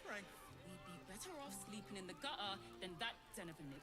strength. We'd be better off sleeping in the gutter than that den of a nigger.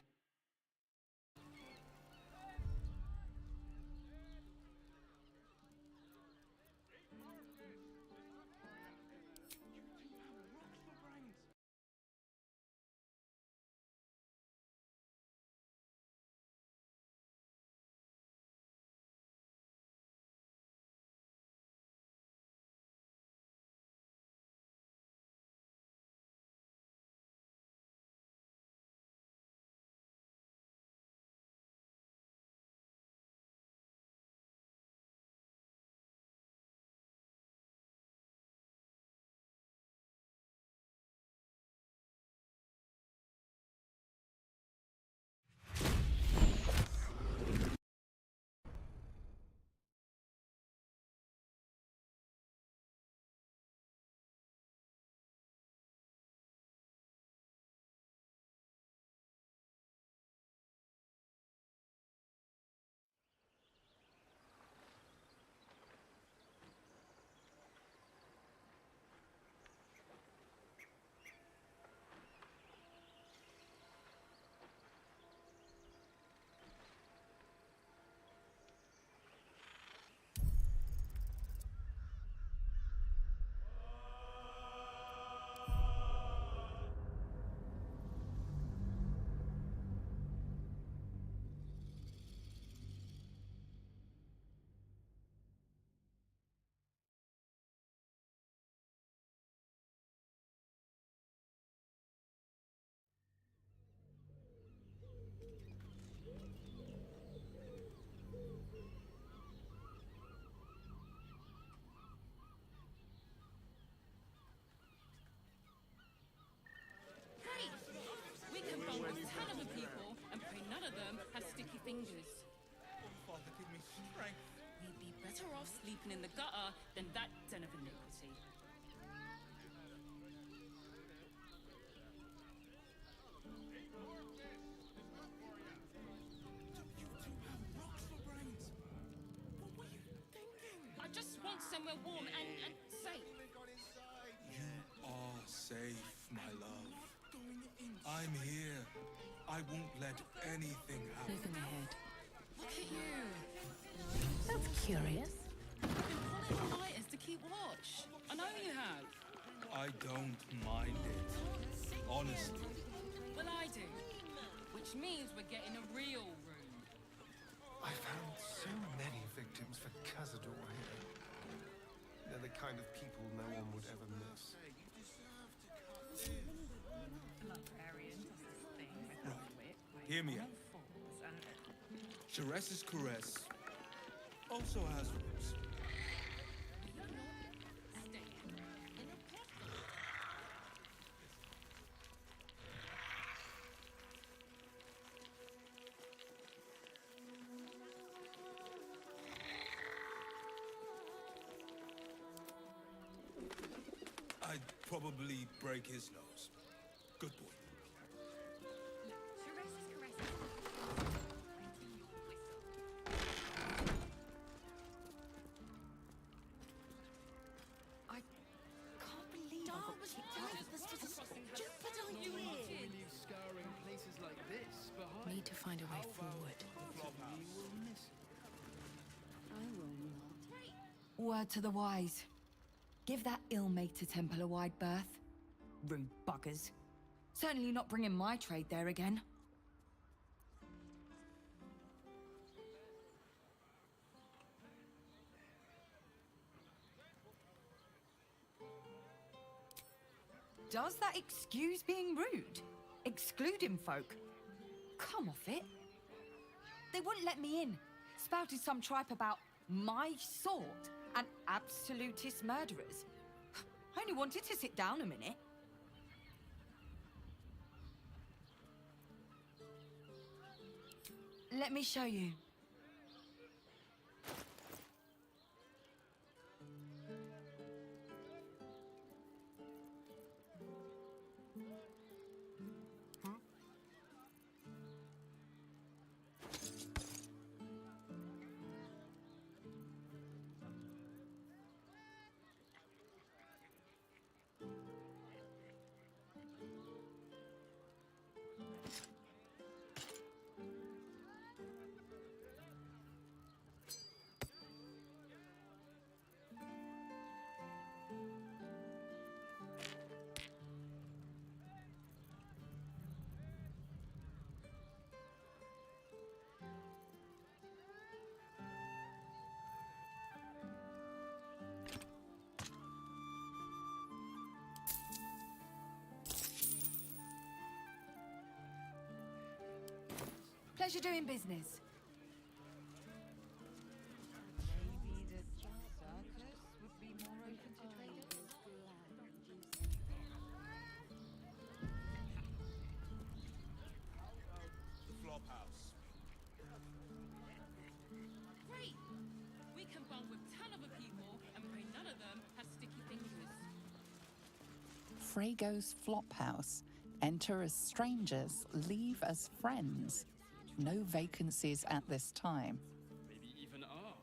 Fingers. Oh, Father, give me strength. We'd be better off sleeping in the gutter than that den of iniquity. You two have rocks for brains. What were you thinking? I just want somewhere warm and safe. You are safe, my love. Going in. I'm here. I won't let anything happen. Moving ahead. Look at you. That's curious. You've been pulling lighters to keep watch. I know you have. I don't mind it. Honestly. Well, I do. Which means we're getting a real room. I found so many victims for Cazador here. They're the kind of people no one would ever miss. Hear me out. Jerez's caress also has roots. I'd probably break his nose. Good boy. Need to find a way forward. Word to the wise. Give that ill-mated temple a wide berth. Rude buggers. Certainly not bringing my trade there again. Does that excuse being rude? Excluding folk? Come off it. They wouldn't let me in. Spouted some tripe about my sort and absolutist murderers. I only wanted to sit down a minute. Let me show you. Pleasure doing business. Maybe the circus would be more open to traders? The flop house. Great! We can bunk with 10 other people and pray none of them have sticky fingers. Frago's Flophouse. Enter as strangers, leave as friends. No vacancies at this time. Maybe even are.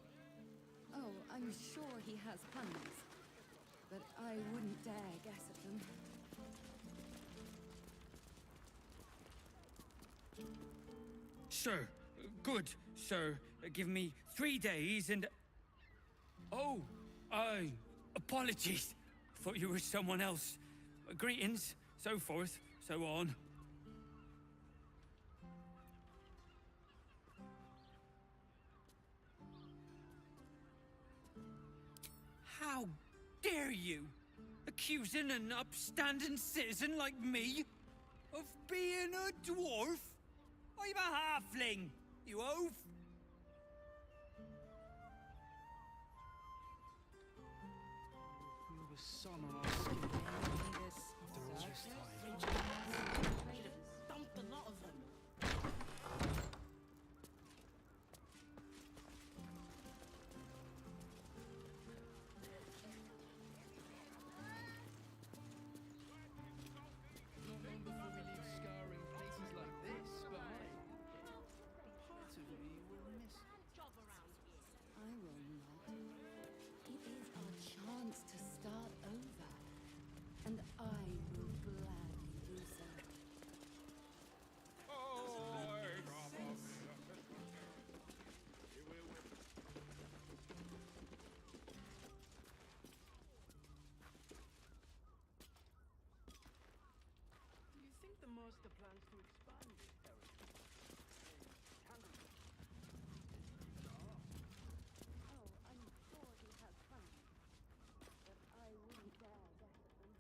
Oh, I'm sure he has plans. But I wouldn't dare guess at them. Sir, good, sir. Give me 3 days and... Oh, apologies. Thought you were someone else. Greetings, so forth, so on. How dare you? Accusing an upstanding citizen like me of being a dwarf? I'm a halfling, you oaf! Feel the sun on our skin. After all this time. Dumped a lot of them. Not long before we leave scouring places like this behind. Part of me will miss it. I will not. It is our chance to start over. And I will gladly do so. Do you think the master plans to expand this territory? Candlekeep. Oh, I'm sure he has plans. But I wouldn't dare guess at them.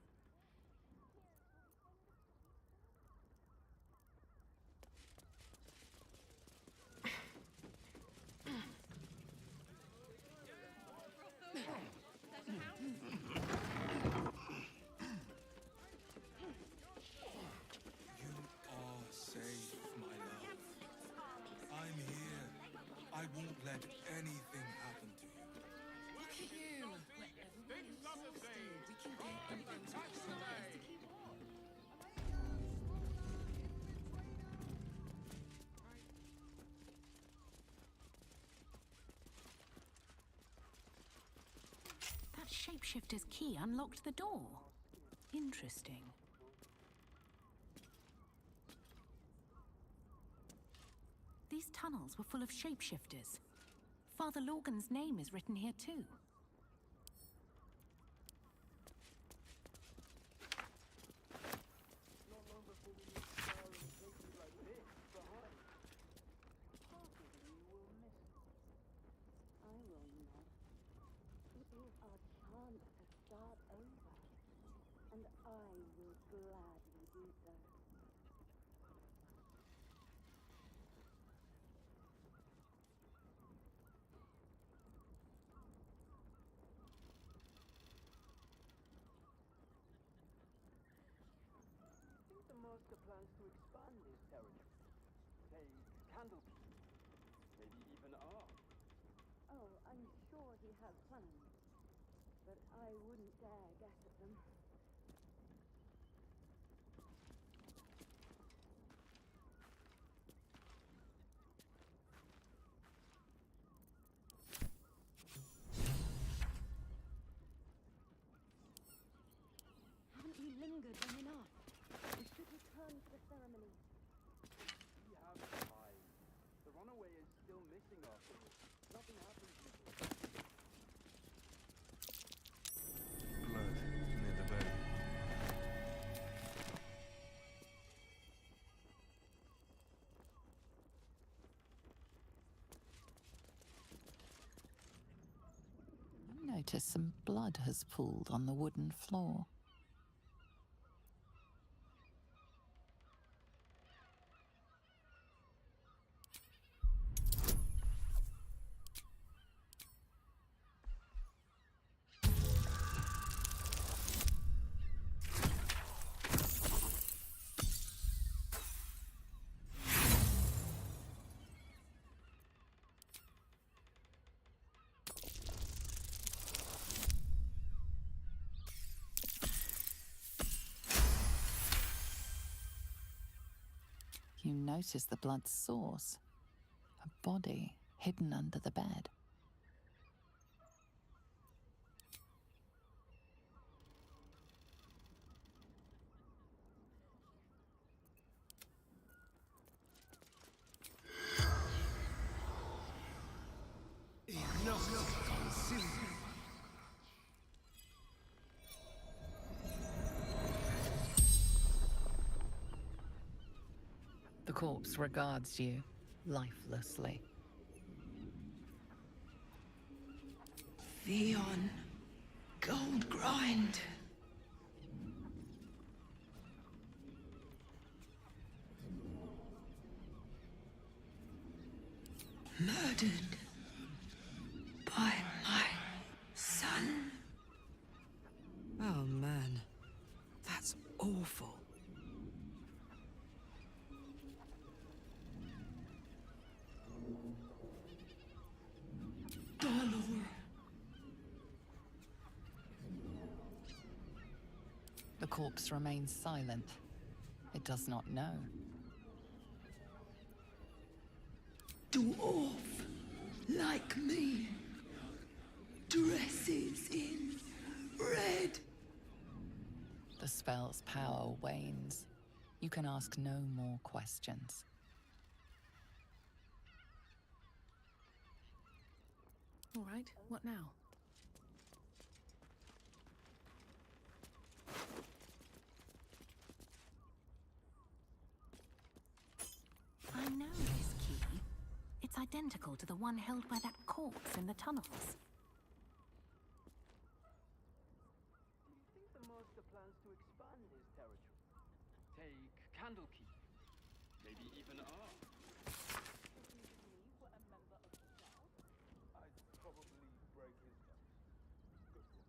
You are safe, my love. I'm here. I won't let anything happen to you. Look at you! Where everyone is exhausted, we can get in those supplies to keep on. That shapeshifter's key unlocked the door. Interesting. These tunnels were full of shapeshifters. Father Lorgan's name is written here too. Not long before we leave scouring places like this behind. Part of me will miss it. I will not. It is our chance to start over. And I will gladly do so. I think the master plans to expand his territory. Say, Candlekeep. Maybe even ours. Oh, I'm sure he has plans. But I wouldn't dare guess at them. Haven't we lingered long enough? We should return to the ceremony. We have time. The runaway is still missing after all. Nothing happens to him. Blood near the bay. You notice some blood has pooled on the wooden floor. You notice the blood's source. A body hidden under the bed. The corpse regards you lifelessly. Theon, gold grind. Murdered by my son. Oh man, that's awful. Baldur. The corpse remains silent. It does not know. Dwarf, like me, dresses in red. The spell's power wanes. You can ask no more questions. All right, what now? I know this key. It's identical to the one held by that corpse in the tunnels. Do you think the master plans to expand his territory? Take Candlekeep. Maybe even R. I'd probably break his nose. Good one.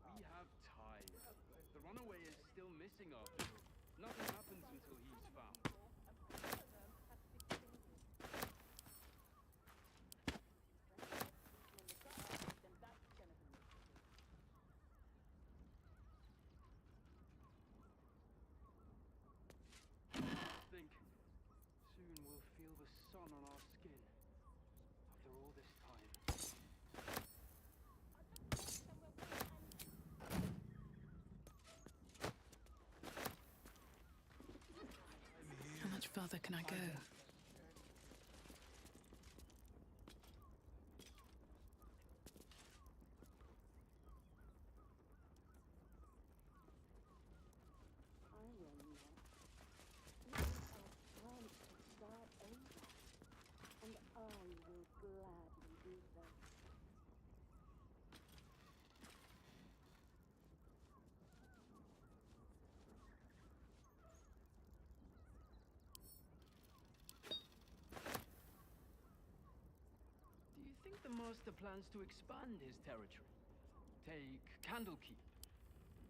We have time. The runaway is still missing after all. Nothing happens until he's found. Think soon we'll feel the sun on our skin. After all this time. How much further can I go? I will not. This is our chance to start over. And I will gladly do so. Do you think the master plans to expand his territory? Take Candlekeep.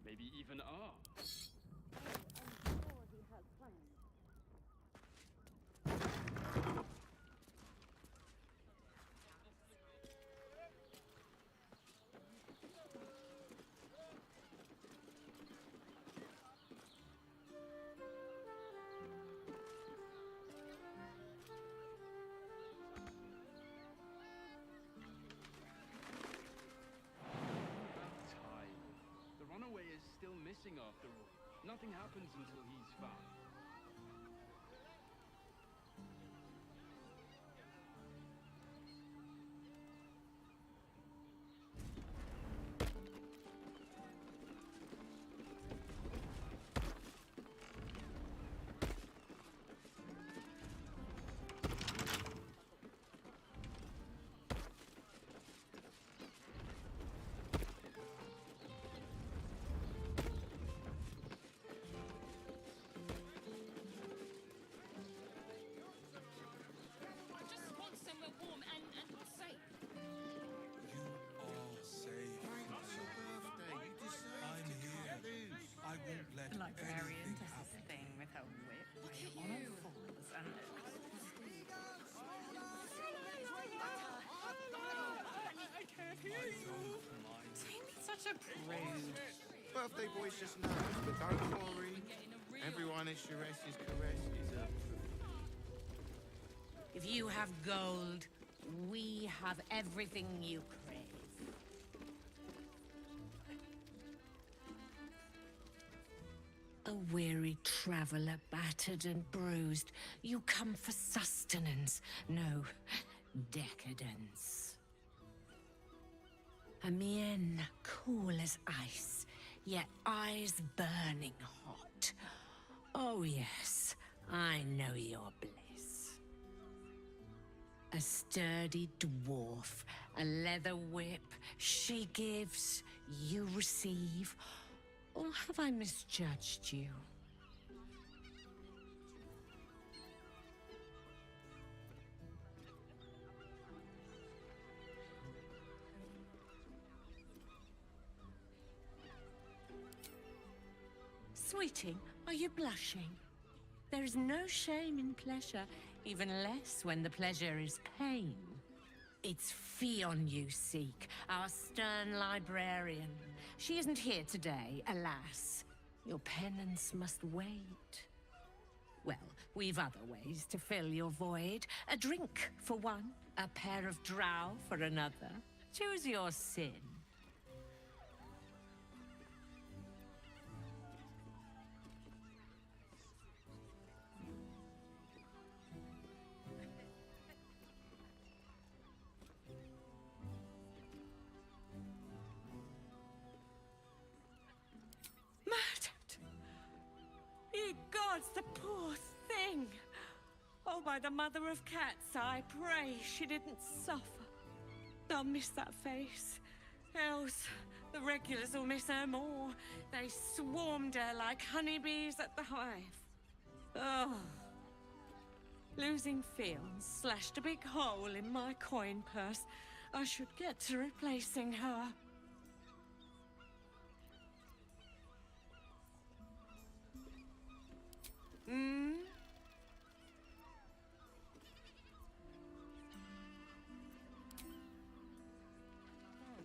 Maybe even R. Oh, I'm sure he has plans. Time. The runaway is still missing after all. Nothing happens until he's found. a prude. Birthday boy's just nervous, but don't worry. Everyone at Sharesh's caress is a... If you have gold, we have everything you crave. A weary traveler, battered and bruised, you come for sustenance, no decadence. A mien cool as ice, yet eyes burning hot. Oh yes, I know your bliss. A sturdy dwarf, a leather whip, she gives, you receive. Or have I misjudged you? Sweeting, are you blushing? There is no shame in pleasure, even less when the pleasure is pain. It's Fionn you seek, our stern librarian. She isn't here today, alas. Your penance must wait. Well, we've other ways to fill your void. A drink for one, a pair of drow for another. Choose your sin. Ye gods, the poor thing! Oh, by the mother of cats, I pray she didn't suffer. I'll miss that face. Else, the regulars will miss her more. They swarmed her like honeybees at the hive. Oh. Losing Fionn slashed a big hole in my coin purse. I should get to replacing her. Hmm?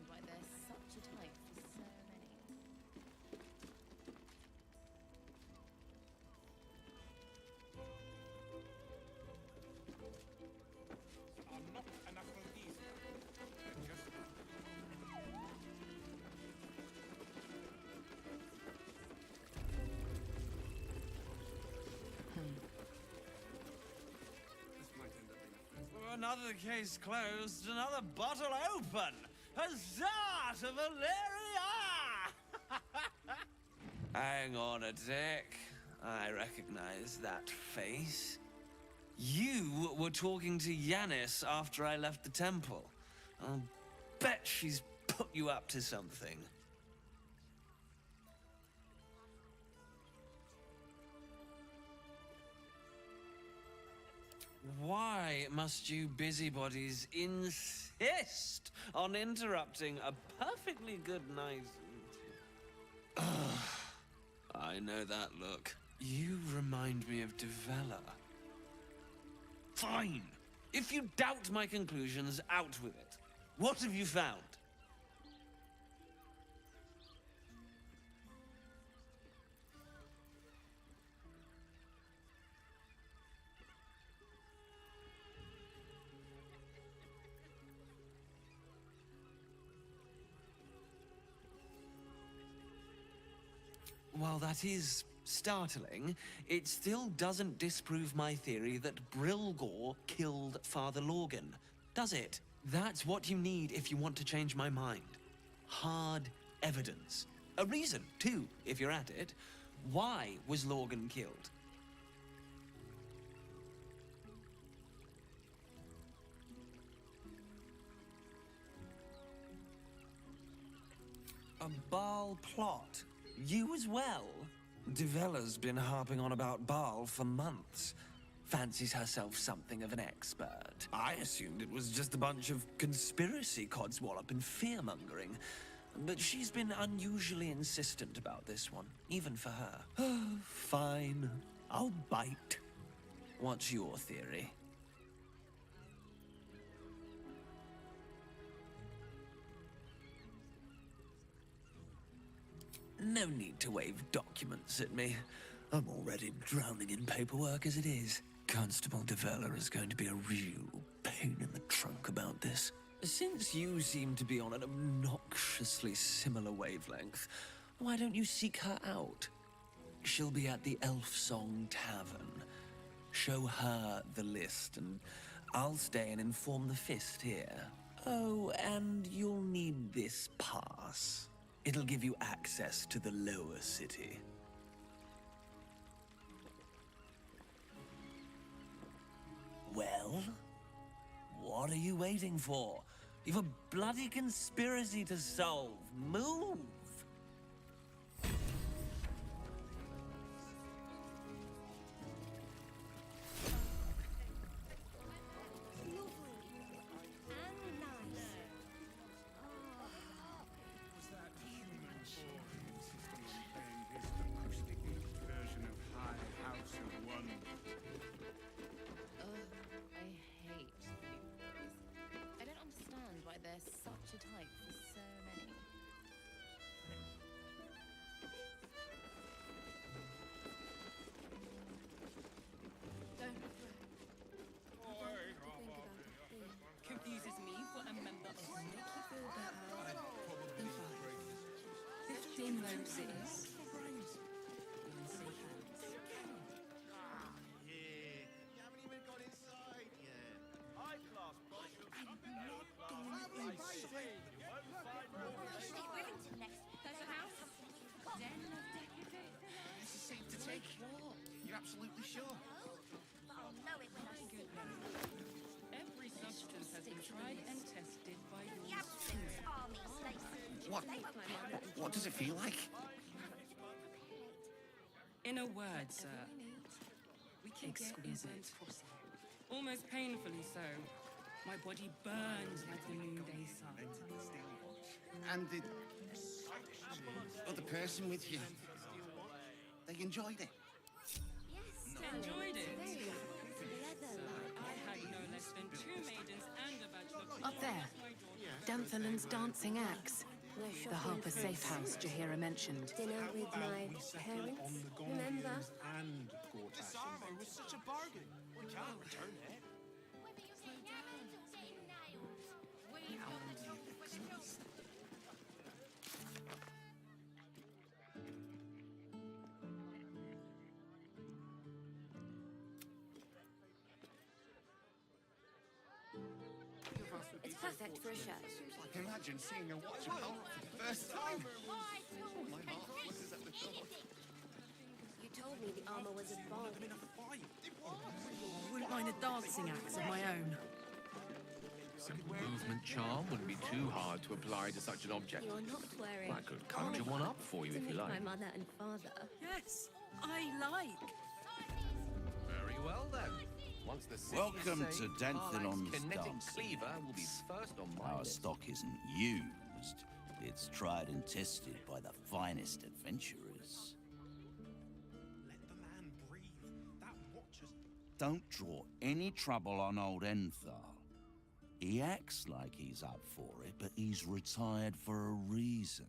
Why there's such a type for so many. Not enough of these. Just... Another case closed, another bottle open. Huzzah to Valeria! Hang on a tick. I recognize that face. You were talking to Yanis after I left the temple. I'll bet she's put you up to something. Why must you busybodies insist on interrupting a perfectly good night? I know that look. You remind me of Devella. Fine. If you doubt my conclusions, out with it. What have you found? While that is startling, it still doesn't disprove my theory that Brilgor killed Father Lorgan, does it? That's what you need if you want to change my mind. Hard evidence. A reason, too, if you're at it. Why was Lorgan killed? A Baal plot? You as well? Devella's been harping on about Baal for months. Fancies herself something of an expert. I assumed it was just a bunch of conspiracy codswallop and fear-mongering. But she's been unusually insistent about this one, even for her. Fine. I'll bite. What's your theory? No need to wave documents at me. I'm already drowning in paperwork as it is. Constable Develler is going to be a real pain in the trunk about this. Since you seem to be on an obnoxiously similar wavelength, why don't you seek her out? She'll be at the Elf Song Tavern. Show her the list, and I'll stay and inform the Fist here. Oh, and you'll need this pass. It'll give you access to the lower city. Well, what are you waiting for? You've a bloody conspiracy to solve. Move! Confuses me for a member of make you feel better than 5. 15 roses. You're in safe hands. You haven't even got inside yet. High-class products. There's a house. Den of decadence. This is safe to take. You're absolutely sure? Every substance has been tried and tested by your What does it feel like? In a word, sir, exquisite. Almost painfully so. My body burns like the noonday sun. And the other person with you, they enjoyed it? Enjoyed it? I had no less than 2 maidens and a bachelor. Up there. Danthalan's dancing axe. The Harper Safe House Jahira mentioned. Dinner with my parents, remember? And This armor was such a bargain. We can't return it. It's perfect for a shirt. Imagine seeing a watch of power for the first time. My heart flutters at the thought. You told me the armor was advanced. I wouldn't mind a dancing axe of my own. Some movement charm wouldn't be too hard to apply to such an object. You're not wearing. I could conjure one up for you if you like. My mother and father. Yes, I like. Very well then. Once the city Welcome is to saved, Danthalon's Carlisle's kinetic dancing cleaver will be first on my Our list. stock isn't used. It's tried and tested by the finest adventurers. Let the man breathe. That watch is... Don't draw any trouble on old Enthal. He acts like he's up for it, but he's retired for a reason.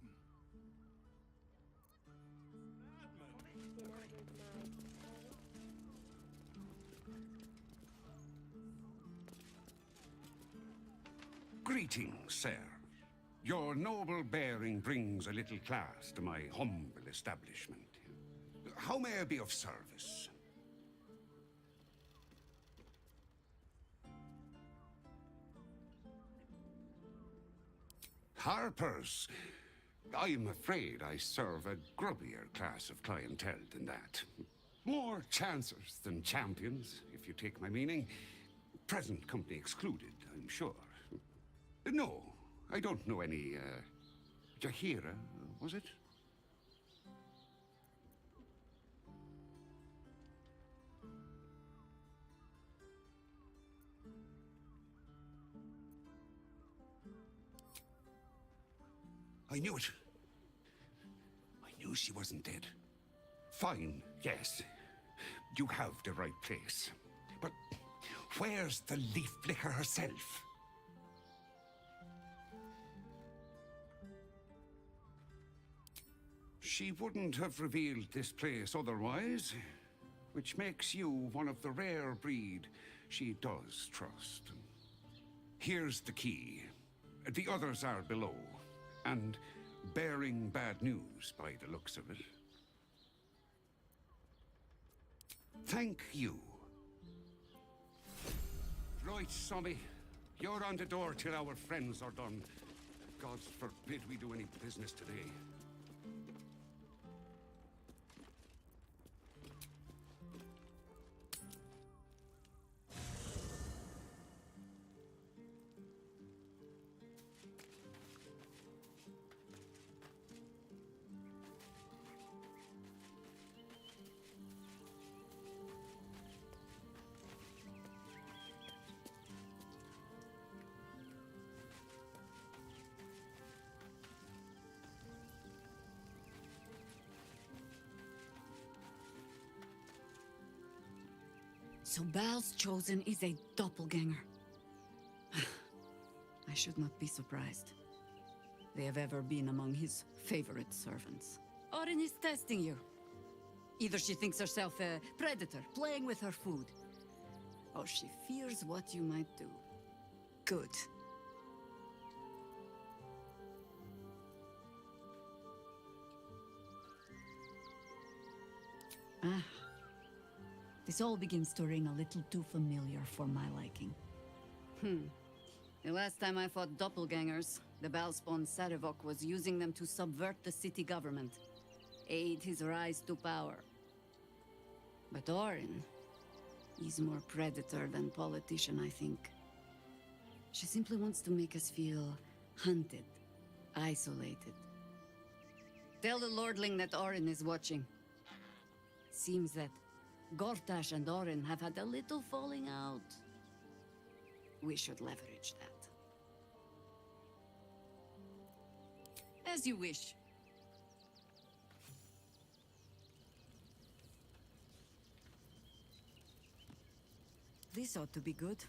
Greetings, sir. Your noble bearing brings a little class to my humble establishment. How may I be of service? Harper's. I'm afraid I serve a grubbier class of clientele than that. More chancers than champions, if you take my meaning. Present company excluded, I'm sure. No, I don't know any, Jahira, was it? I knew it. I knew she wasn't dead. Fine, yes. You have the right place. But where's the leaf flicker herself? She wouldn't have revealed this place otherwise, which makes you one of the rare breed she does trust. Here's the key. The others are below, and bearing bad news by the looks of it. Thank you. Right, Sommy. You're on the door till our friends are done. God forbid we do any business today. So Baal's chosen is a doppelganger. I should not be surprised. They have ever been among his favorite servants. Orin is testing you. Either she thinks herself a predator, playing with her food, or she fears what you might do. Good. Ah. This all begins to ring a little too familiar for my liking. The last time I fought doppelgangers, the Bhaalspawn Sarevok was using them to subvert the city government, aid his rise to power. But Orin, he's more predator than politician, I think. She simply wants to make us feel hunted, isolated. Tell the Lordling that Orin is watching. Seems that Gortash and Orin have had a little falling out. We should leverage that. As you wish. This ought to be good.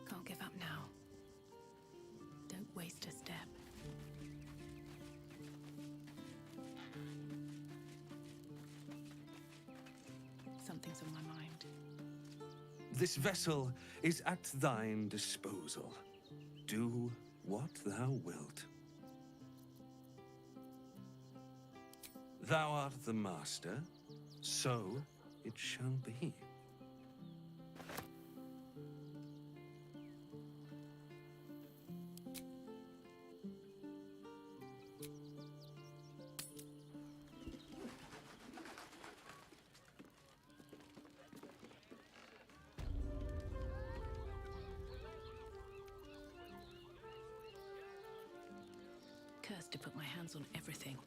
Can't give up now. Don't waste a step. Something's on my mind. This vessel is at thine disposal. Do what thou wilt. Thou art the master, so it shall be. Cursed to put my hands on everything.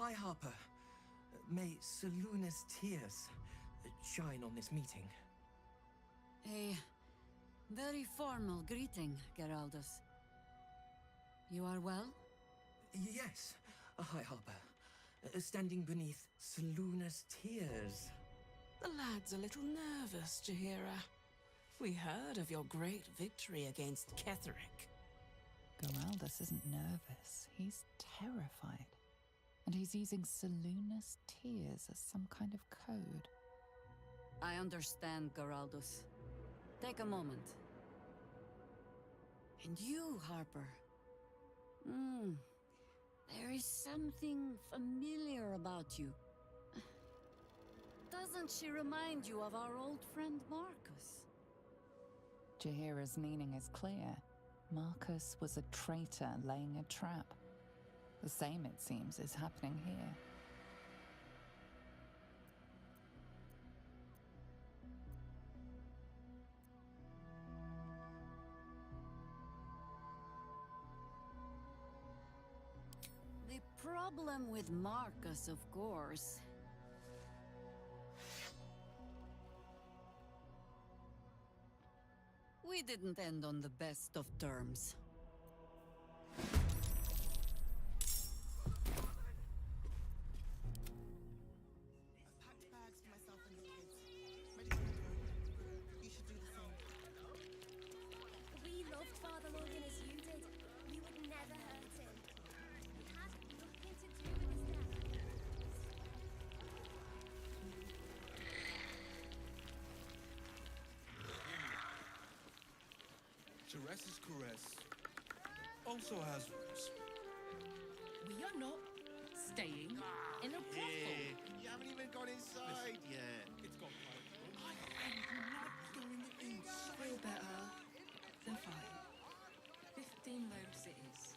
High Harper, may Seluna's tears shine on this meeting. A very formal greeting, Geraldus. You are well? Yes, High Harper. Standing beneath Seluna's tears. The lad's a little nervous, Jahira. We heard of your great victory against Ketheric. Geraldus isn't nervous. He's terrified. And he's using Seluna's tears as some kind of code. I understand, Geraldus. Take a moment. And you, Harper. There is something familiar about you. Doesn't she remind you of our old friend Marcus? Jahira's meaning is clear. Marcus was a traitor laying a trap. The same, it seems, is happening here. The problem with Marcus, of course. We didn't end on the best of terms. Teresa's caress also has roots. We are not staying in a brothel. You haven't even gone inside yet. It's got I am not going inside. Feel better than 5. 15 loaves it is.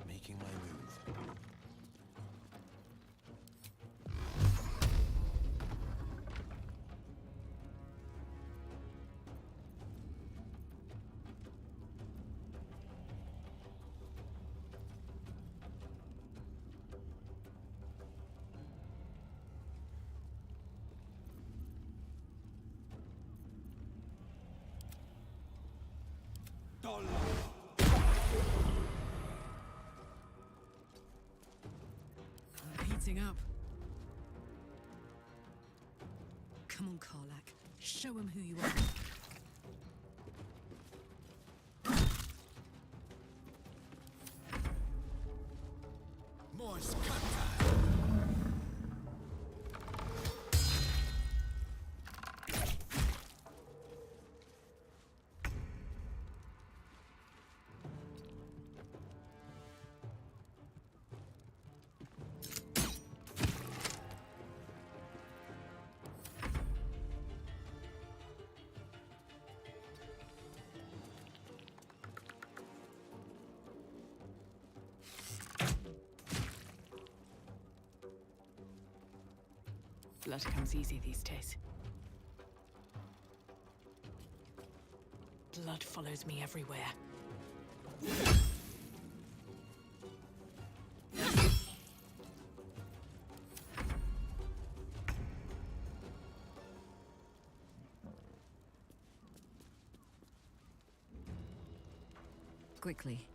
Making my move. Heating up. Come on, Karlak. Show him who you are. Moist contact. Blood comes easy these days. Blood follows me everywhere. Quickly.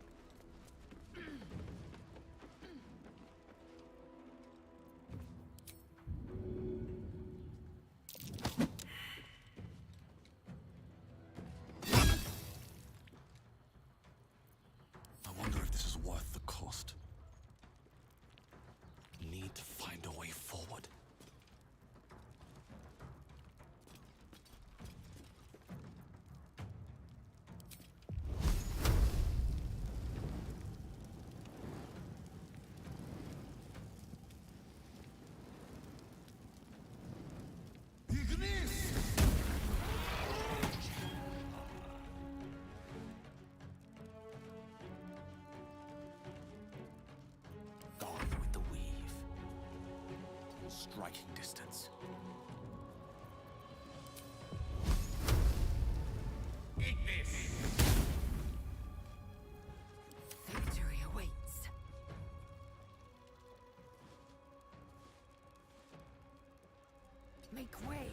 I wonder if this is worth the cost. Need to find a way forward. Gone with the weave. Striking distance. Eat this! Victory awaits. Make way.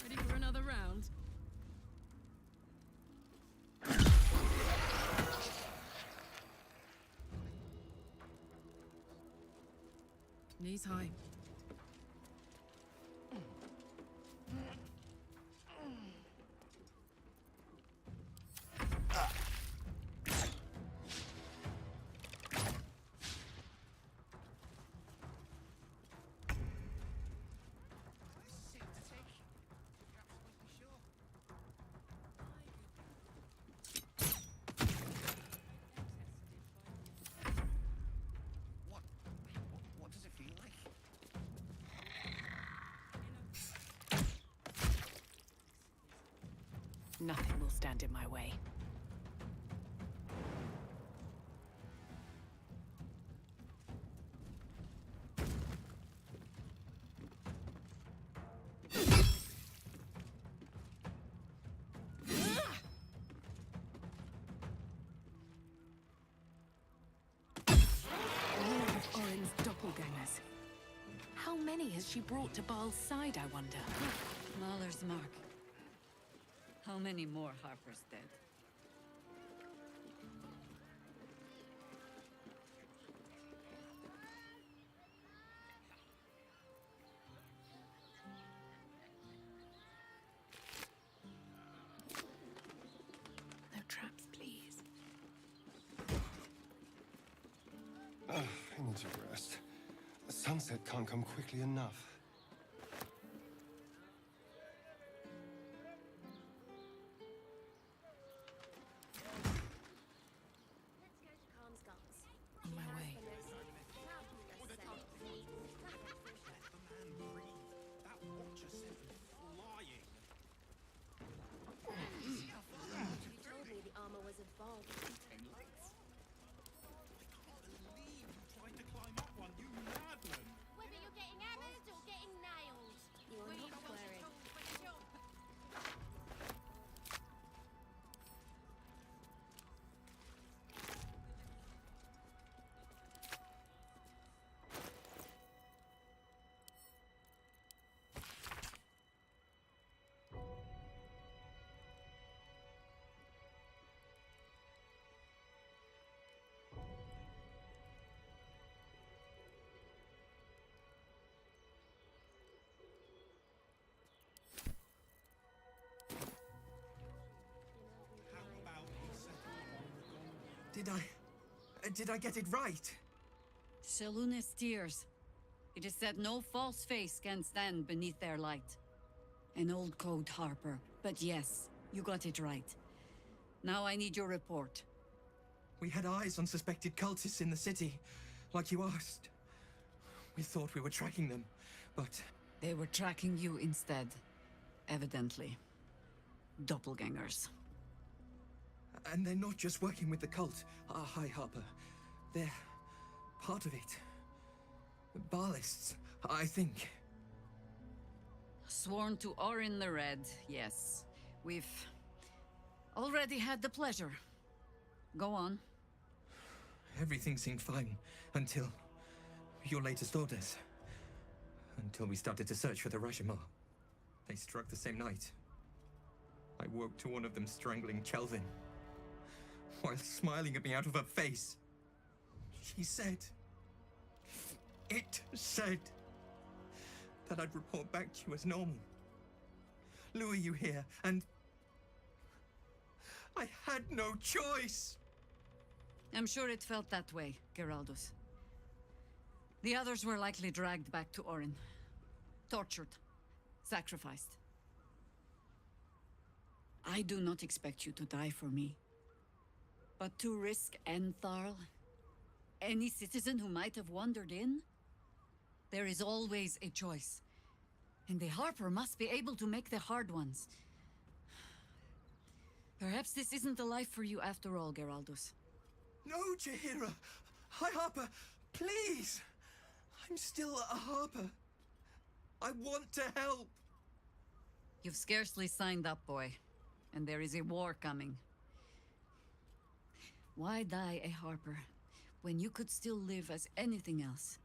Ready for another round? Knees high. What does it feel like? Nothing will stand in my way. Orin's doppelgangers. How many has she brought to Baal's side, I wonder? Mahler's mark. How many more Harper's dead? No traps, please. need to rest. The sunset can't come quickly enough. On my way. You told me the armor was evolved. Whether you're getting hammered or getting nailed, you're not wearing. Did I get it right? Selûne's tears. It is said no false face can stand beneath their light. An old code, Harper. But yes, you got it right. Now I need your report. We had eyes on suspected cultists in the city, like you asked. We thought we were tracking them, but... They were tracking you instead. Evidently. Doppelgangers. And they're not just working with the cult, High Harper. They're part of it. Bhaalists, I think. Sworn to Orin the Red, yes. We've already had the pleasure. Go on. Everything seemed fine until your latest orders. Until we started to search for the Rashomar. They struck the same night. I woke to one of them strangling Chelvin, while smiling at me out of her face. She said... It said... that I'd report back to you as normal. Lure you here, and... I had no choice! I'm sure it felt that way, Geraldus. The others were likely dragged back to Orin. Tortured. Sacrificed. I do not expect you to die for me. But to risk Entharl, any citizen who might have wandered in, there is always a choice. And the Harper must be able to make the hard ones. Perhaps this isn't the life for you after all, Geraldus. No, Jaheira! High Harper, please! I'm still a Harper. I want to help! You've scarcely signed up, boy. And there is a war coming. Why die a Harper, when you could still live as anything else?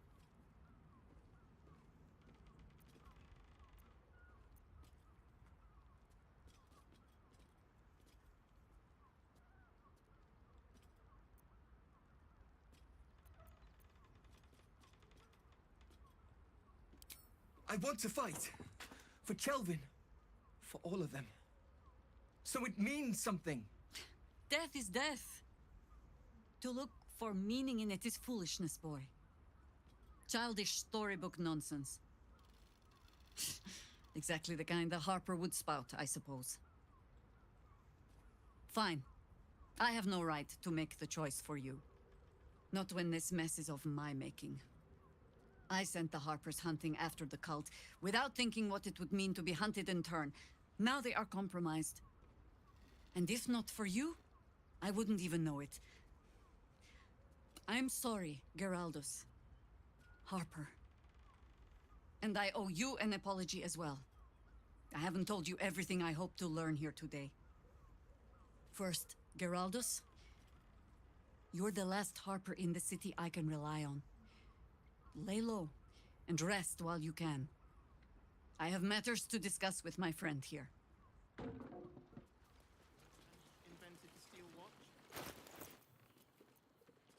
I want to fight. For Chelvin. For all of them. So it means something. Death is death. To look for meaning in it is foolishness, boy. Childish storybook nonsense. Exactly the kind the Harper would spout, I suppose. Fine. I have no right to make the choice for you. Not when this mess is of my making. I sent the Harpers hunting after the cult, without thinking what it would mean to be hunted in turn. Now they are compromised. And if not for you, I wouldn't even know it. I'm sorry, Geraldus. Harper. And I owe you an apology as well. I haven't told you everything I hope to learn here today. First, Geraldus, you're the last Harper in the city I can rely on. Lay low, and rest while you can. I have matters to discuss with my friend here. Invented the steel watch?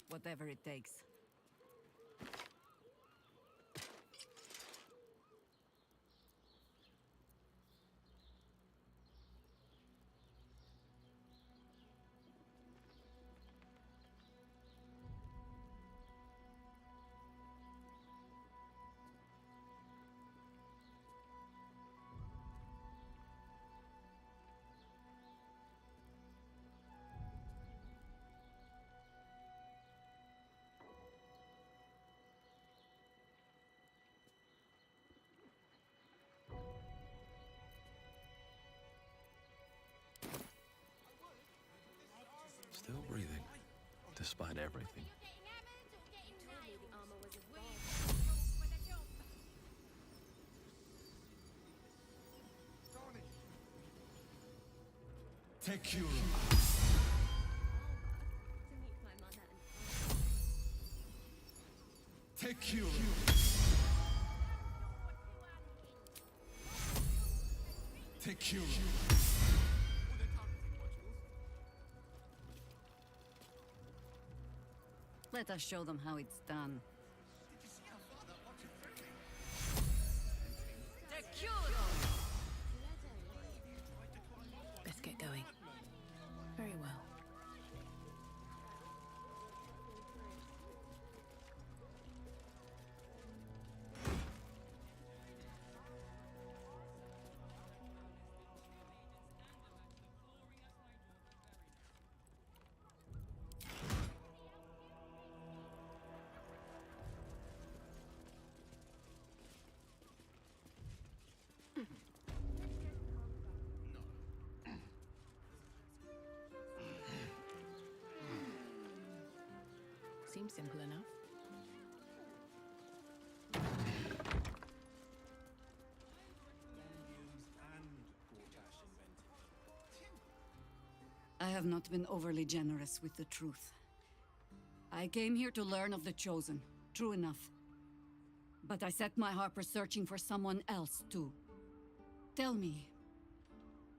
Whatever it takes. despite everything. Take you. Take you. Take you. Let us show them how it's done. Let's get going. Very well. Seems simple enough. I have not been overly generous with the truth. I came here to learn of the Chosen, true enough. But I set my Harper searching for someone else, too. Tell me,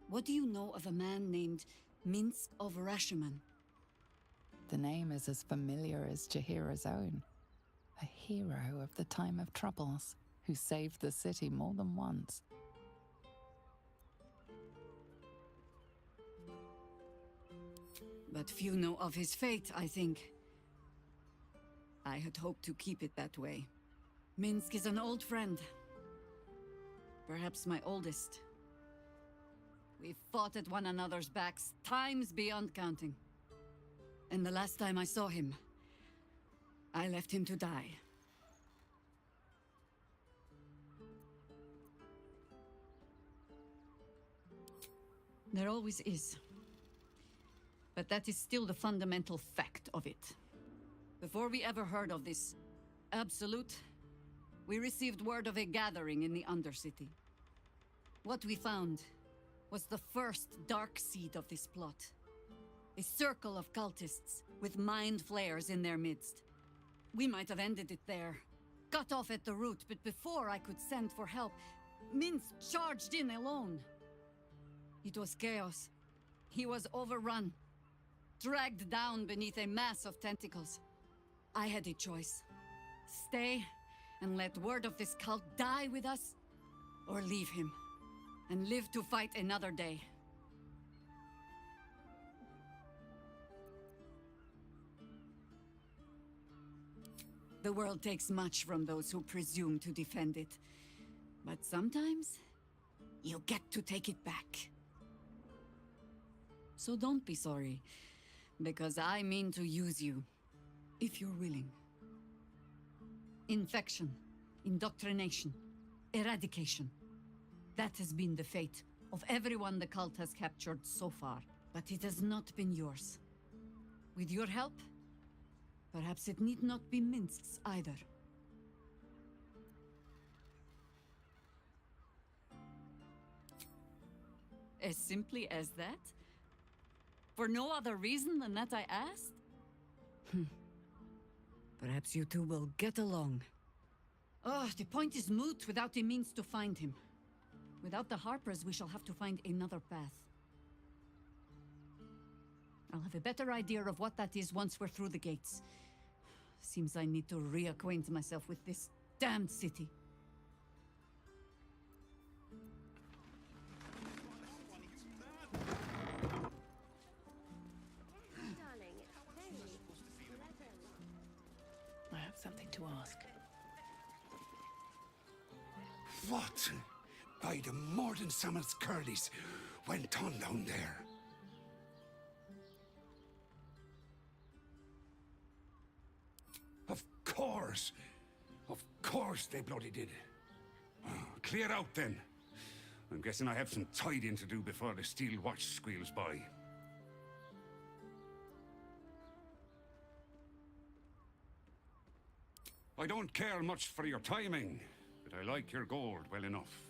what do you know of a man named Minsk of Rashomon? The name is as familiar as Jaheira's own. A hero of the time of troubles, who saved the city more than once. But few know of his fate, I think. I had hoped to keep it that way. Minsk is an old friend. Perhaps my oldest. We fought at one another's backs, times beyond counting. And the last time I saw him, I left him to die. There always is. But that is still the fundamental fact of it. Before we ever heard of this Absolute, we received word of a gathering in the Undercity. What we found was the first dark seed of this plot. A circle of cultists with mind flayers in their midst. We might have ended it there, cut off at the root, but before I could send for help, Minsk charged in alone. It was chaos. He was overrun, dragged down beneath a mass of tentacles. I had a choice. Stay and let word of this cult die with us, or leave him and live to fight another day. The world takes much from those who presume to defend it. But sometimes, you get to take it back. So don't be sorry, because I mean to use you, if you're willing. Infection, indoctrination, eradication. That has been the fate of everyone the cult has captured so far, but it has not been yours. With your help, perhaps it need not be Minsk's either. As simply as that? For no other reason than that I asked? Perhaps you two will get along. Oh, the point is moot without a means to find him. Without the Harpers, we shall have to find another path. I'll have a better idea of what that is once we're through the gates. Seems I need to reacquaint myself with this damned city. I have something to ask. What? By the Morden Summon's Curlies went on down there? Of course! Of course they bloody did. Oh, clear out then. I'm guessing I have some tidying to do before the steel watch squeals by. I don't care much for your timing, but I like your gold well enough.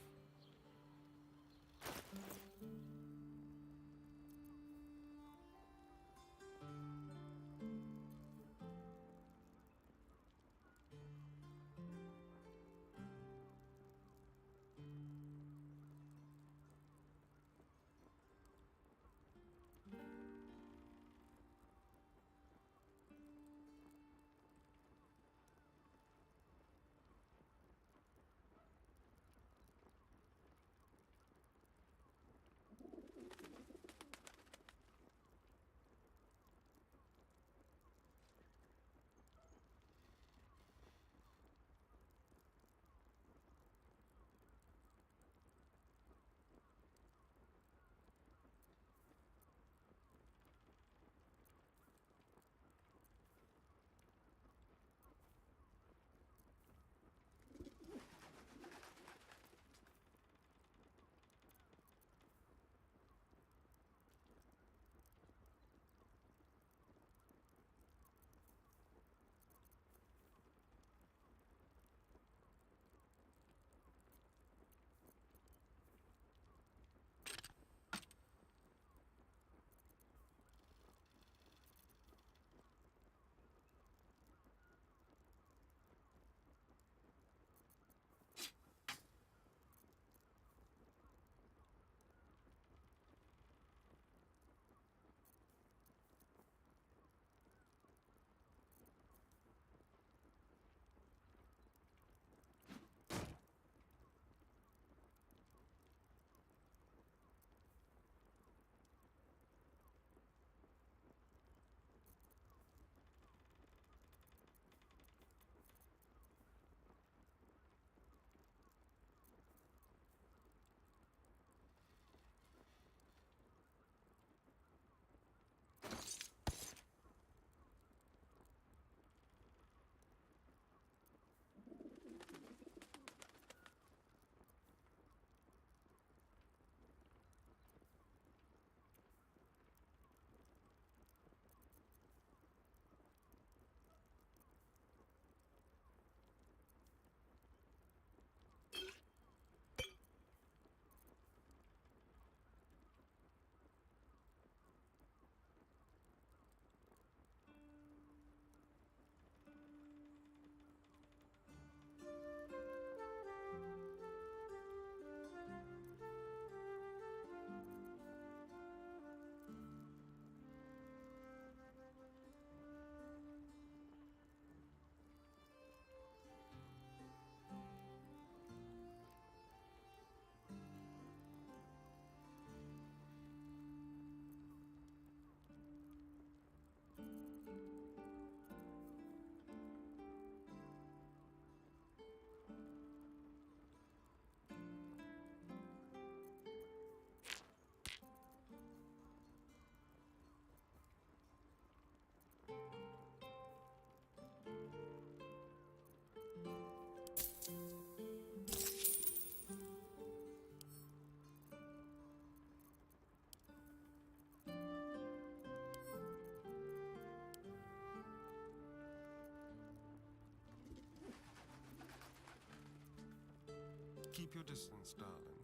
Keep your distance, darling.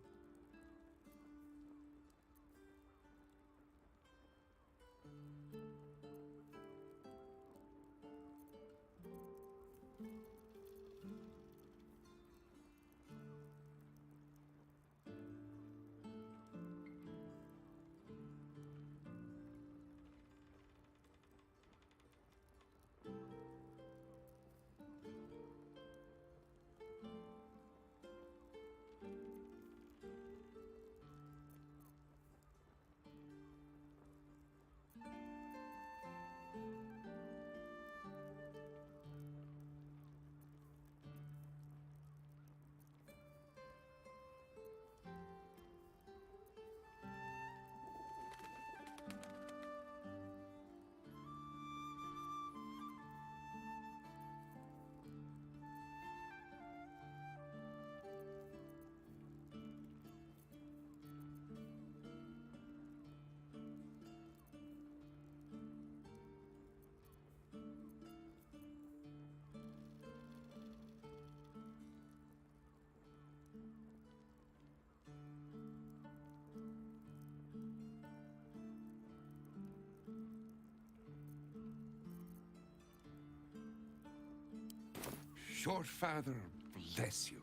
your father bless you.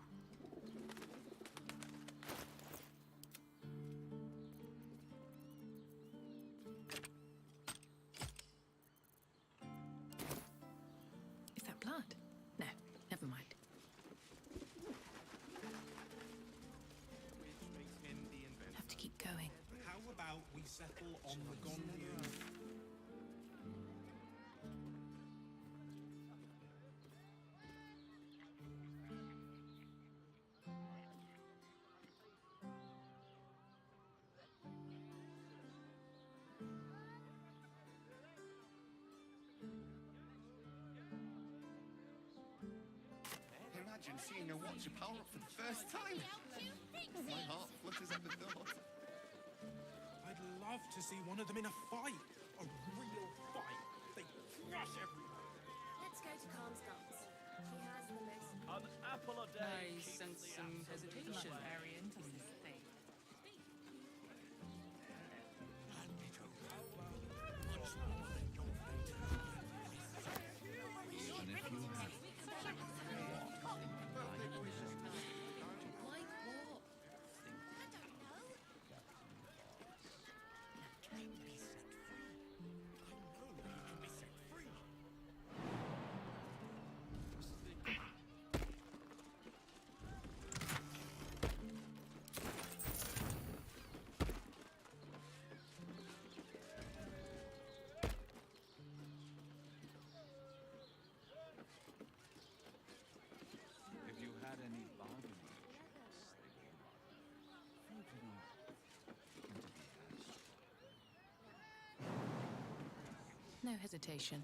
Is that blood? No, never mind. Have to keep going. How about we settle on the Gondian? Imagine seeing a watcher power up for the first time. My heart flutters at the thought. I'd love to see one of them in a fight. A real fight. They crush everyone. Let's go to Calm's dance. She has the most... An apple a day. I sense some hesitation. Very interesting. Even if you have If you had any bargaining chips, they would floated off into the air. No hesitation.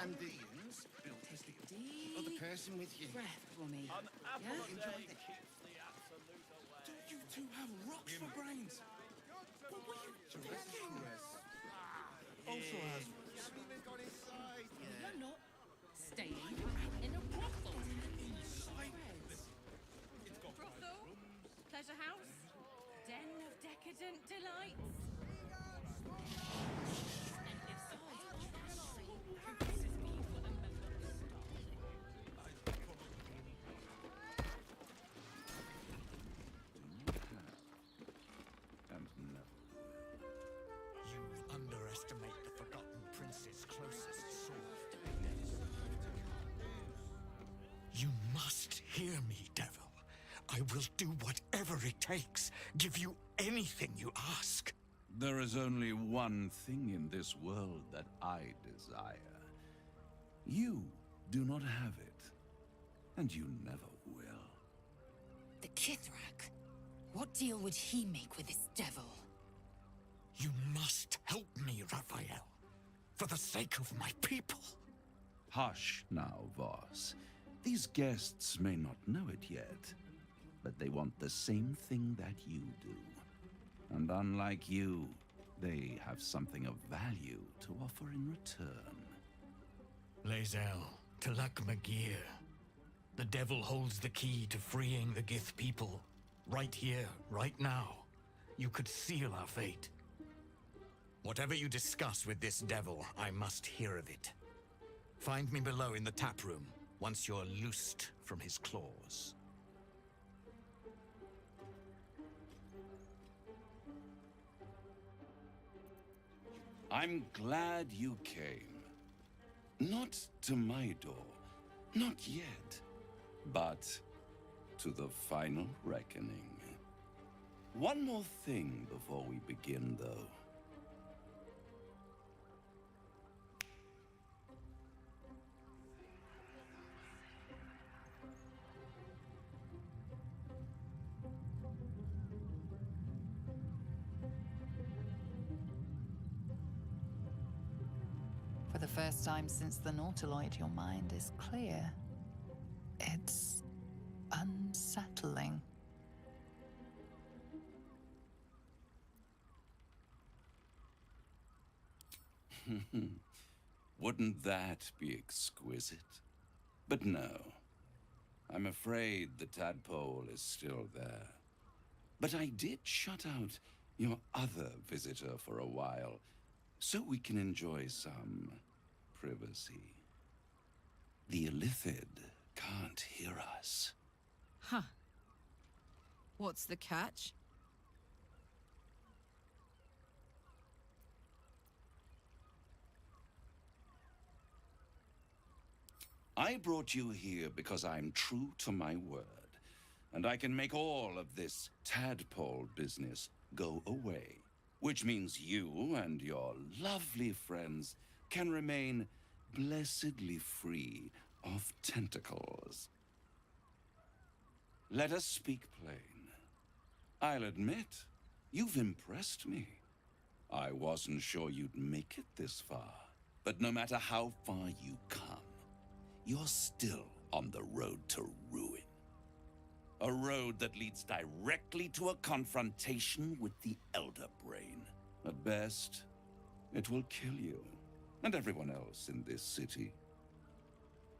Andeans built Take a deep other person with you. breath for me. An apple a Enjoy day it. keeps the absolute away. Don't you two have rocks for brains? What were you thinking? Also has Haven't even got inside yet. You're not staying in a brothel. Brothel? Pleasure house? Den of decadent delights? And if so, And never will. You underestimate the Forgotten Prince's closest sword. You must hear me, devil. I will do whatever it takes, give you anything you ask. There is only one thing in this world that I desire. You do not have it, and you never will. The Kithrak? What deal would he make with this devil? You must help me, Raphael, for the sake of my people. Hush now, Voss. These guests may not know it yet, but they want the same thing that you do. And unlike you, they have something of value to offer in return. Lae'zel, Tilak Magir. The devil holds the key to freeing the Gith people. Right here, right now. You could seal our fate. Whatever you discuss with this devil, I must hear of it. Find me below in the tap room, once you're loosed from his claws. I'm glad you came. Not to my door, not yet, but to the final reckoning. One more thing before we begin, though. For the first time since the Nautiloid, your mind is clear. It's unsettling. Wouldn't that be exquisite? But no. I'm afraid the tadpole is still there. But I did shut out your other visitor for a while, so we can enjoy some privacy. The Illithid can't hear us. Huh. What's the catch? I brought you here because I'm true to my word, and I can make all of this tadpole business go away, which means you and your lovely friends can remain blessedly free of tentacles. Let us speak plain. I'll admit, you've impressed me. I wasn't sure you'd make it this far, but no matter how far you come, you're still on the road to ruin. A road that leads directly to a confrontation with the Elder Brain. At best, it will kill you, and everyone else in this city.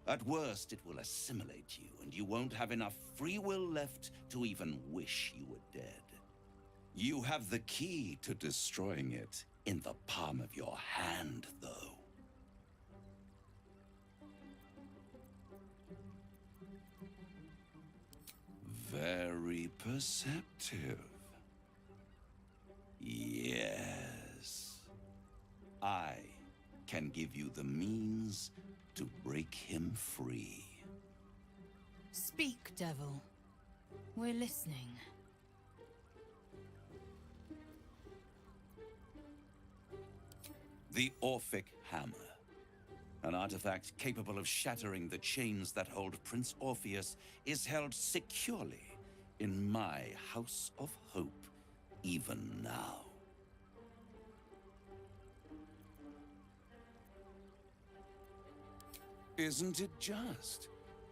At worst, it will assimilate you, and you won't have enough free will left to even wish you were dead. You have the key to destroying it in the palm of your hand, though. Very perceptive. Yes. I can give you the means to break him free. Speak, devil. We're listening. The Orphic Hammer. An artifact capable of shattering the chains that hold Prince Orpheus is held securely in my House of Hope, even now. Isn't it just?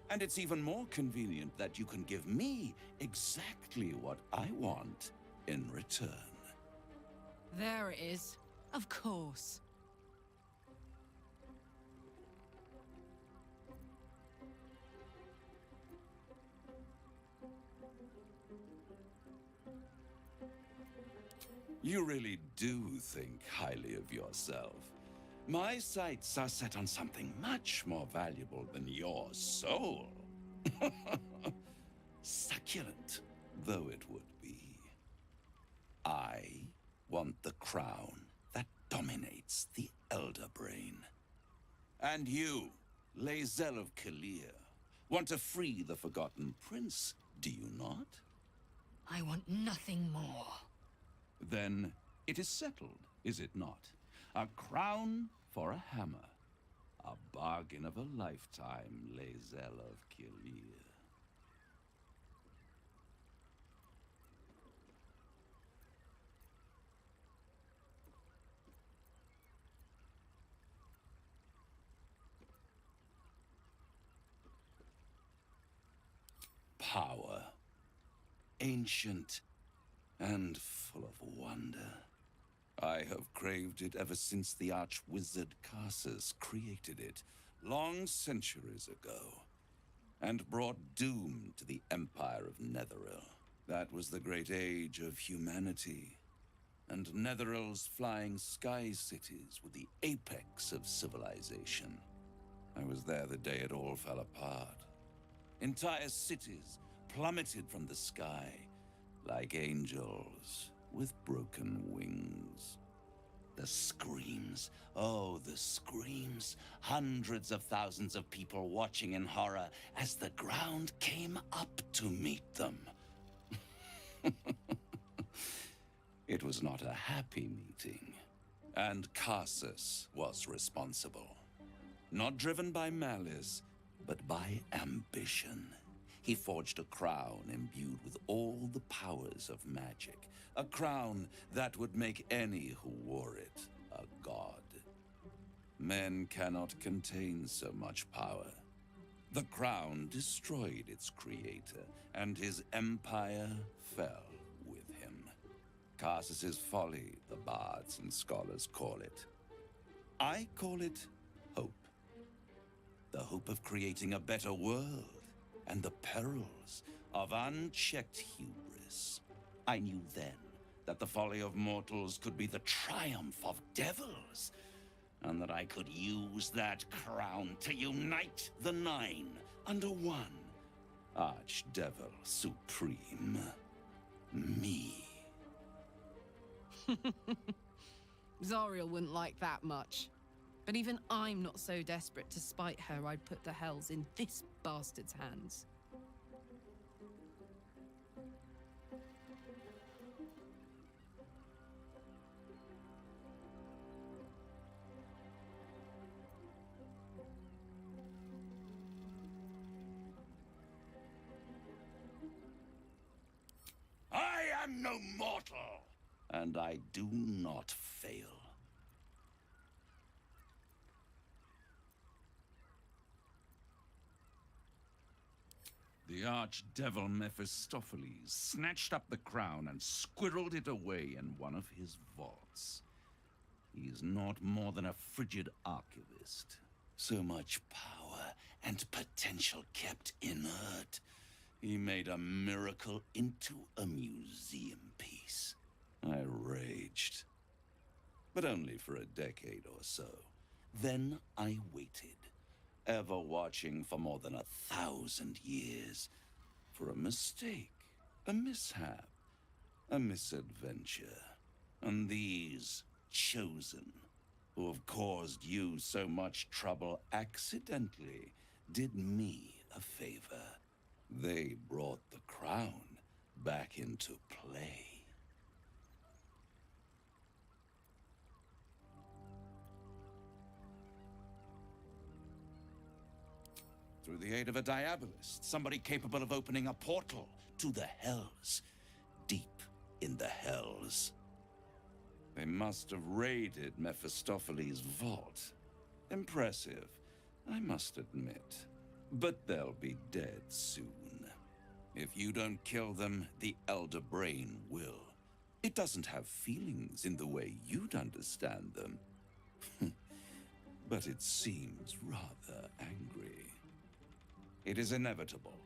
And it's even more convenient that you can give me exactly what I want in return. There it is. Of course. You really do think highly of yourself. My sights are set on something much more valuable than your soul. Succulent though it would be. I want the crown that dominates the Elder Brain. And you, Lae'zel of Kalir, want to free the Forgotten Prince, do you not? I want nothing more. Then it is settled, is it not? A crown for a hammer. A bargain of a lifetime, Lae'zel of Kalir. Power. Ancient and full of wonder. I have craved it ever since the arch-wizard Karsus created it, long centuries ago, and brought doom to the Empire of Netheril. That was the great age of humanity, and Netheril's flying sky cities were the apex of civilization. I was there the day it all fell apart. Entire cities plummeted from the sky, like angels with broken wings. The screams, oh, the screams. Hundreds of thousands of people watching in horror as the ground came up to meet them. It was not a happy meeting, and Karsus was responsible. Not driven by malice, but by ambition. He forged a crown imbued with all the powers of magic. A crown that would make any who wore it a god. Men cannot contain so much power. The crown destroyed its creator, and his empire fell with him. Karsus's folly, the bards and scholars call it. I call it hope. The hope of creating a better world, and the perils of unchecked hubris. I knew then that the folly of mortals could be the triumph of devils, and that I could use that crown to unite the Nine under one Archdevil Supreme. Me. Zariel wouldn't like that much. But even I'm not so desperate to spite her I'd put the hells in this bastard's hands. I am no mortal, and I do not fail. The archdevil Mephistopheles snatched up the crown and squirreled it away in one of his vaults. He is not more than a frigid archivist. So much power and potential kept inert. He made a miracle into a museum piece. I raged. But only for a decade or so. Then I waited, ever watching for more than 1,000 years, for a mistake, a mishap, a misadventure. And these chosen, who have caused you so much trouble accidentally, did me a favor. They brought the crown back into play. Through the aid of a diabolist, somebody capable of opening a portal to the hells, deep in the hells. They must have raided Mephistopheles' vault. Impressive, I must admit. But they'll be dead soon. If you don't kill them, the Elder Brain will. It doesn't have feelings in the way you'd understand them. But it seems rather angry. It is inevitable.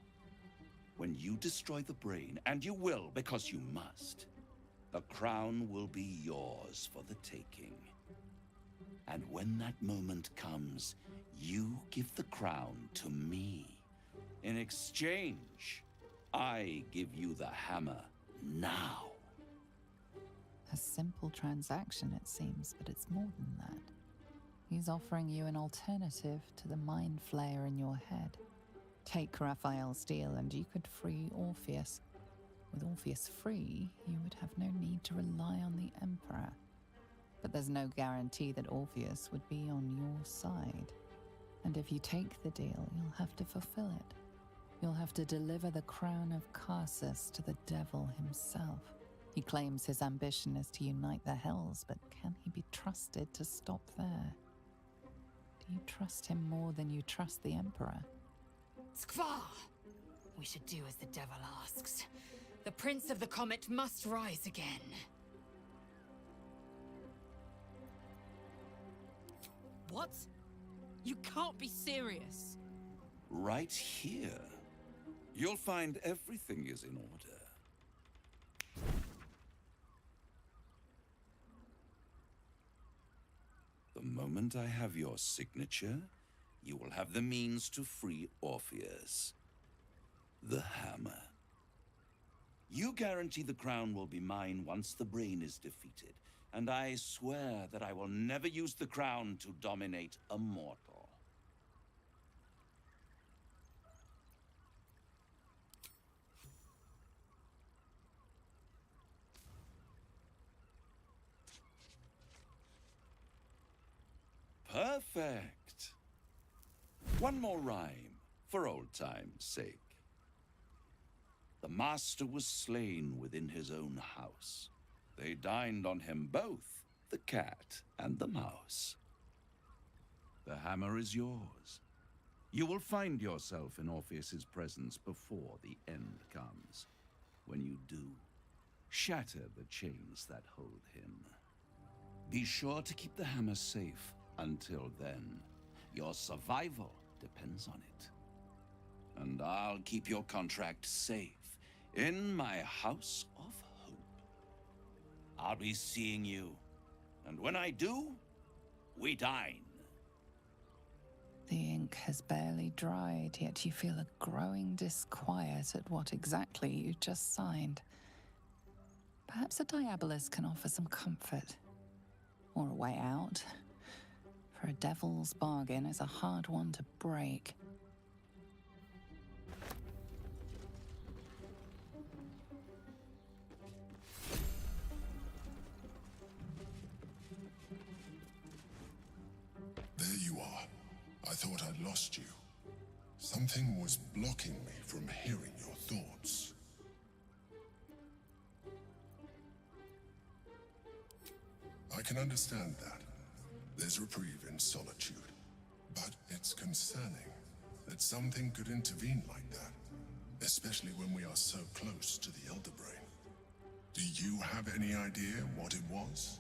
When you destroy the brain, and you will because you must, the crown will be yours for the taking. And when that moment comes, you give the crown to me. In exchange, I give you the hammer now. A simple transaction, it seems, but it's more than that. He's offering you an alternative to the mind flayer in your head. Take Raphael's deal and you could free Orpheus. With Orpheus free, you would have no need to rely on the Emperor. But there's no guarantee that Orpheus would be on your side. And if you take the deal, you'll have to fulfill it. You'll have to deliver the crown of Carsus to the devil himself. He claims his ambition is to unite the hells, but can he be trusted to stop there? Do you trust him more than you trust the Emperor? Skvar! We should do as the devil asks. The Prince of the Comet must rise again. What? You can't be serious. Right here. You'll find everything is in order. The moment I have your signature, you will have the means to free Orpheus. The hammer. You guarantee the crown will be mine once the brain is defeated, and I swear that I will never use the crown to dominate a mortal. Perfect. One more rhyme, for old time's sake. The master was slain within his own house. They dined on him both, the cat and the mouse. The hammer is yours. You will find yourself in Orpheus's presence before the end comes. When you do, shatter the chains that hold him. Be sure to keep the hammer safe until then. Your survival depends on it. And I'll keep your contract safe in my house of hope. I'll be seeing you. And when I do, we dine. The ink has barely dried, yet you feel a growing disquiet at what exactly you just signed. Perhaps a diabolus can offer some comfort. Or a way out. For a devil's bargain is a hard one to break. There you are. I thought I'd lost you. Something was blocking me from hearing your thoughts. I can understand that. There's reprieve in solitude. But it's concerning that something could intervene like that, especially when we are so close to the Elder Brain. Do you have any idea what it was?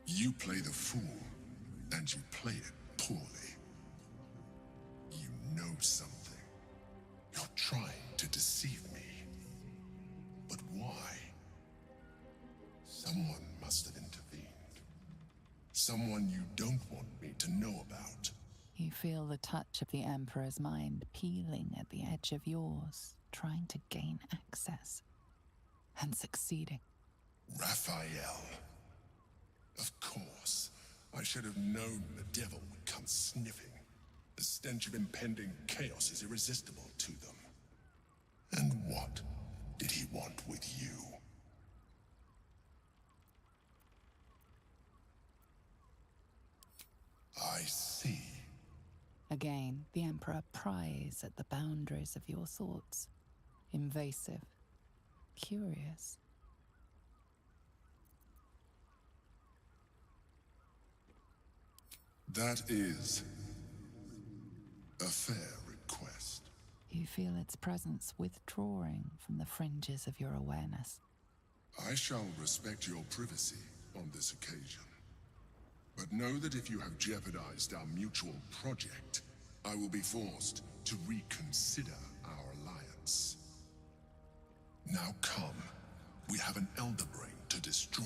You play the fool, and you play it poorly. You know something. You're trying to deceive me. But why? Someone must have intervened. Someone you don't want me to know about. You feel the touch of the Emperor's mind peeling at the edge of yours, trying to gain access. And succeeding. Raphael. Of course. I should have known the devil would come sniffing. The stench of impending chaos is irresistible to them. And what did he want with you? I see. Again, the Emperor pries at the boundaries of your thoughts. Invasive. Curious. That is a fair request. You feel its presence withdrawing from the fringes of your awareness. I shall respect your privacy on this occasion. But know that if you have jeopardized our mutual project, I will be forced to reconsider our alliance. Now come. We have an Elder Brain to destroy.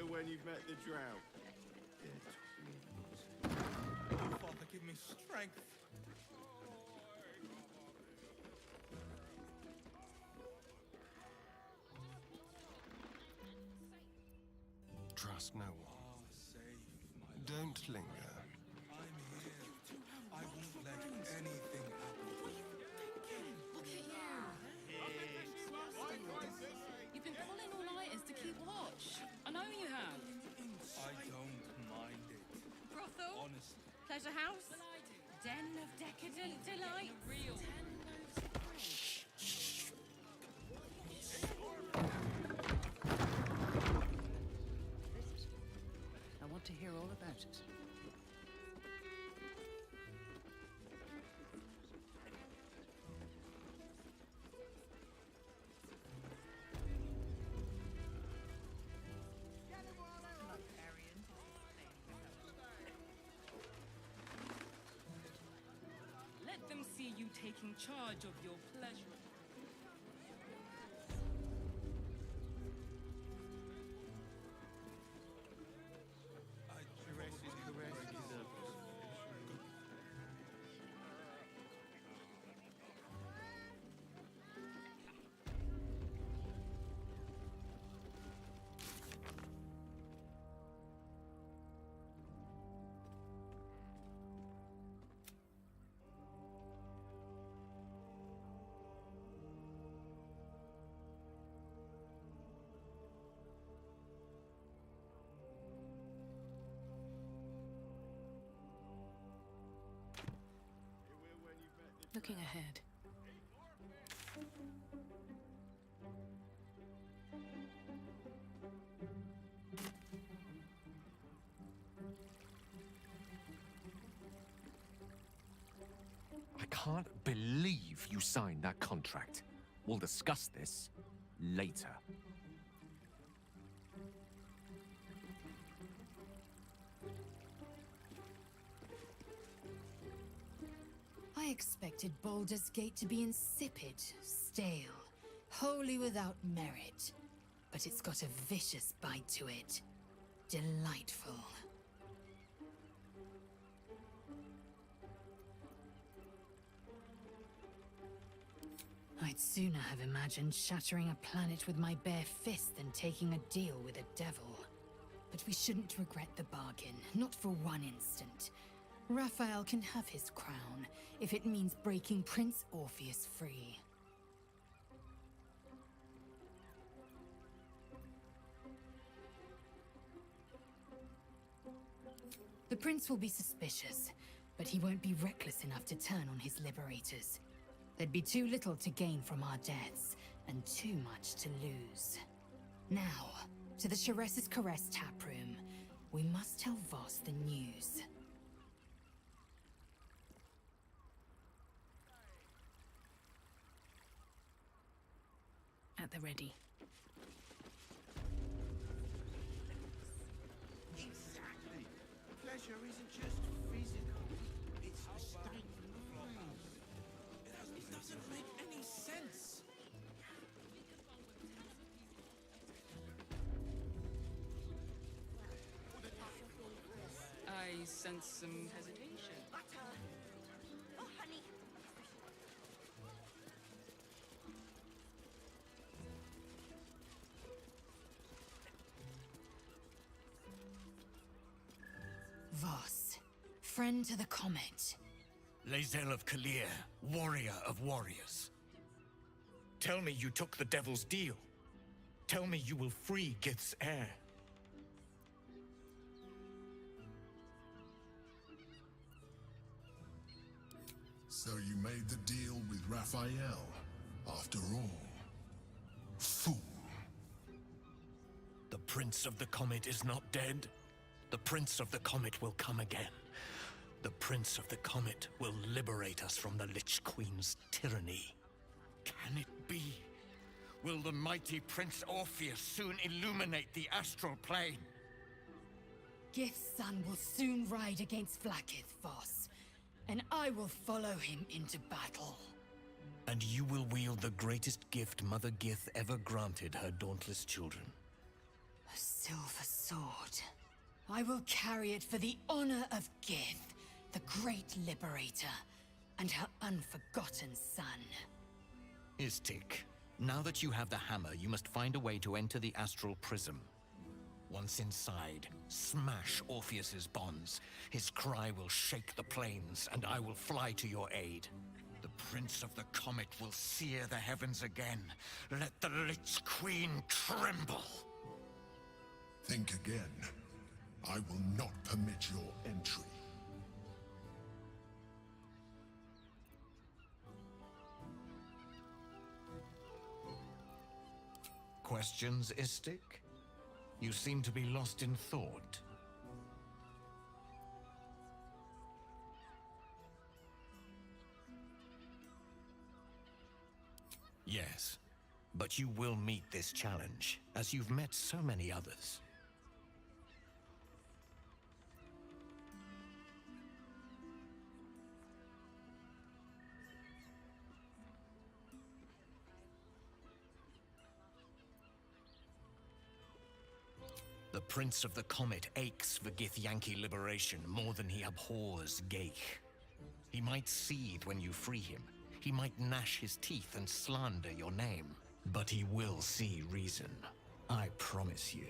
When you've met the drought. Father, give me strength. Trust no one. Don't linger. I'm here. I won't let anything happen. Look at you. You've been calling all-nighters to keep watch. I know you have. I don't mind it. Brothel? Honestly. Pleasure house? Den of decadent delight? Real. I want to hear all about it. Let them see you taking charge of your pleasure. looking ahead. I can't believe you signed that contract. We'll discuss this later. I expected Baldur's Gate to be insipid, stale, wholly without merit. But it's got a vicious bite to it. Delightful. I'd sooner have imagined shattering a planet with my bare fist than taking a deal with a devil. But we shouldn't regret the bargain, not for one instant. Raphael can have his crown, if it means breaking Prince Orpheus free. The prince will be suspicious, but he won't be reckless enough to turn on his liberators. There'd be too little to gain from our deaths, and too much to lose. Now, to the Sharess's Caress taproom. We must tell Voss the news. At the ready. Exactly. Pleasure isn't just physical, it's a state of mind. It doesn't make any sense. I sense some hesitation. Oh, honey. Voss, friend to the Comet. Lae'zel of Kalir, warrior of warriors. Tell me you took the Devil's deal. Tell me you will free Gith's heir. So you made the deal with Raphael, after all. Fool. The Prince of the Comet is not dead. The Prince of the Comet will come again. The Prince of the Comet will liberate us from the Lich Queen's tyranny. Can it be? Will the mighty Prince Orpheus soon illuminate the astral plane? Gith's son will soon ride against Vlaakith, Voss, and I will follow him into battle. And you will wield the greatest gift Mother Gith ever granted her dauntless children. A silver sword. I will carry it for the honor of Gith, the great liberator, and her unforgotten son. Istik, now that you have the hammer, you must find a way to enter the astral prism. Once inside, smash Orpheus's bonds. His cry will shake the plains, and I will fly to your aid. The Prince of the Comet will sear the heavens again. Let the Lich Queen tremble. Think again. I will not permit your entry. Questions, Istik? You seem to be lost in thought. Yes, but you will meet this challenge, as you've met so many others. The Prince of the Comet aches for Githyanki liberation more than he abhors Geich. He might seethe when you free him. He might gnash his teeth and slander your name. But he will see reason. I promise you.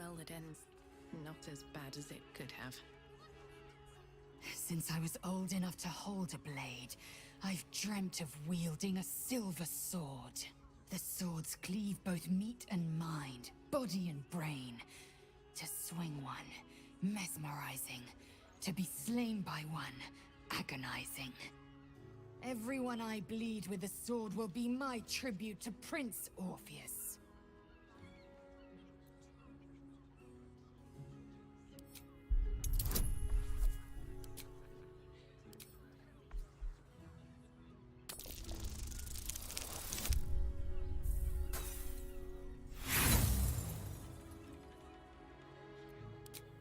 well that ends not as bad as it could have. Since I was old enough to hold a blade, I've dreamt of wielding a silver sword. The swords cleave both meat and mind, body and brain. To swing one, mesmerizing. To be slain by one, agonizing. Everyone I bleed with a sword will be my tribute to Prince Orpheus.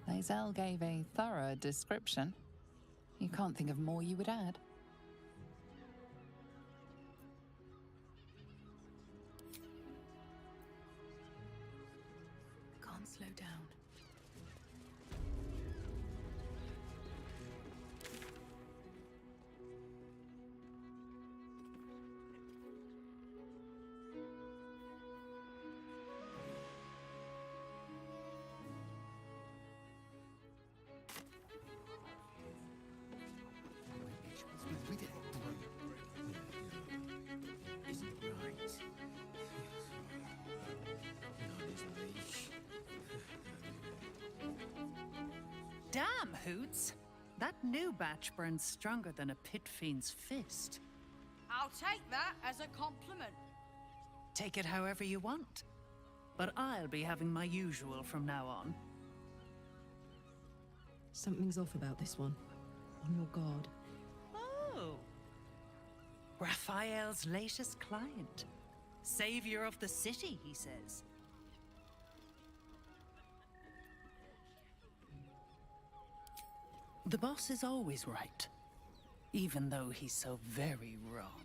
Lae'zel gave a thorough description. You can't think of more you would add. Can't slow down. Damn, Hoots! That new batch burns stronger than a pit fiend's fist. I'll take that as a compliment. Take it however you want. But I'll be having my usual from now on. Something's off about this one. On your guard. Oh. Raphael's latest client. Savior of the city, he says. The boss is always right, even though he's so very wrong.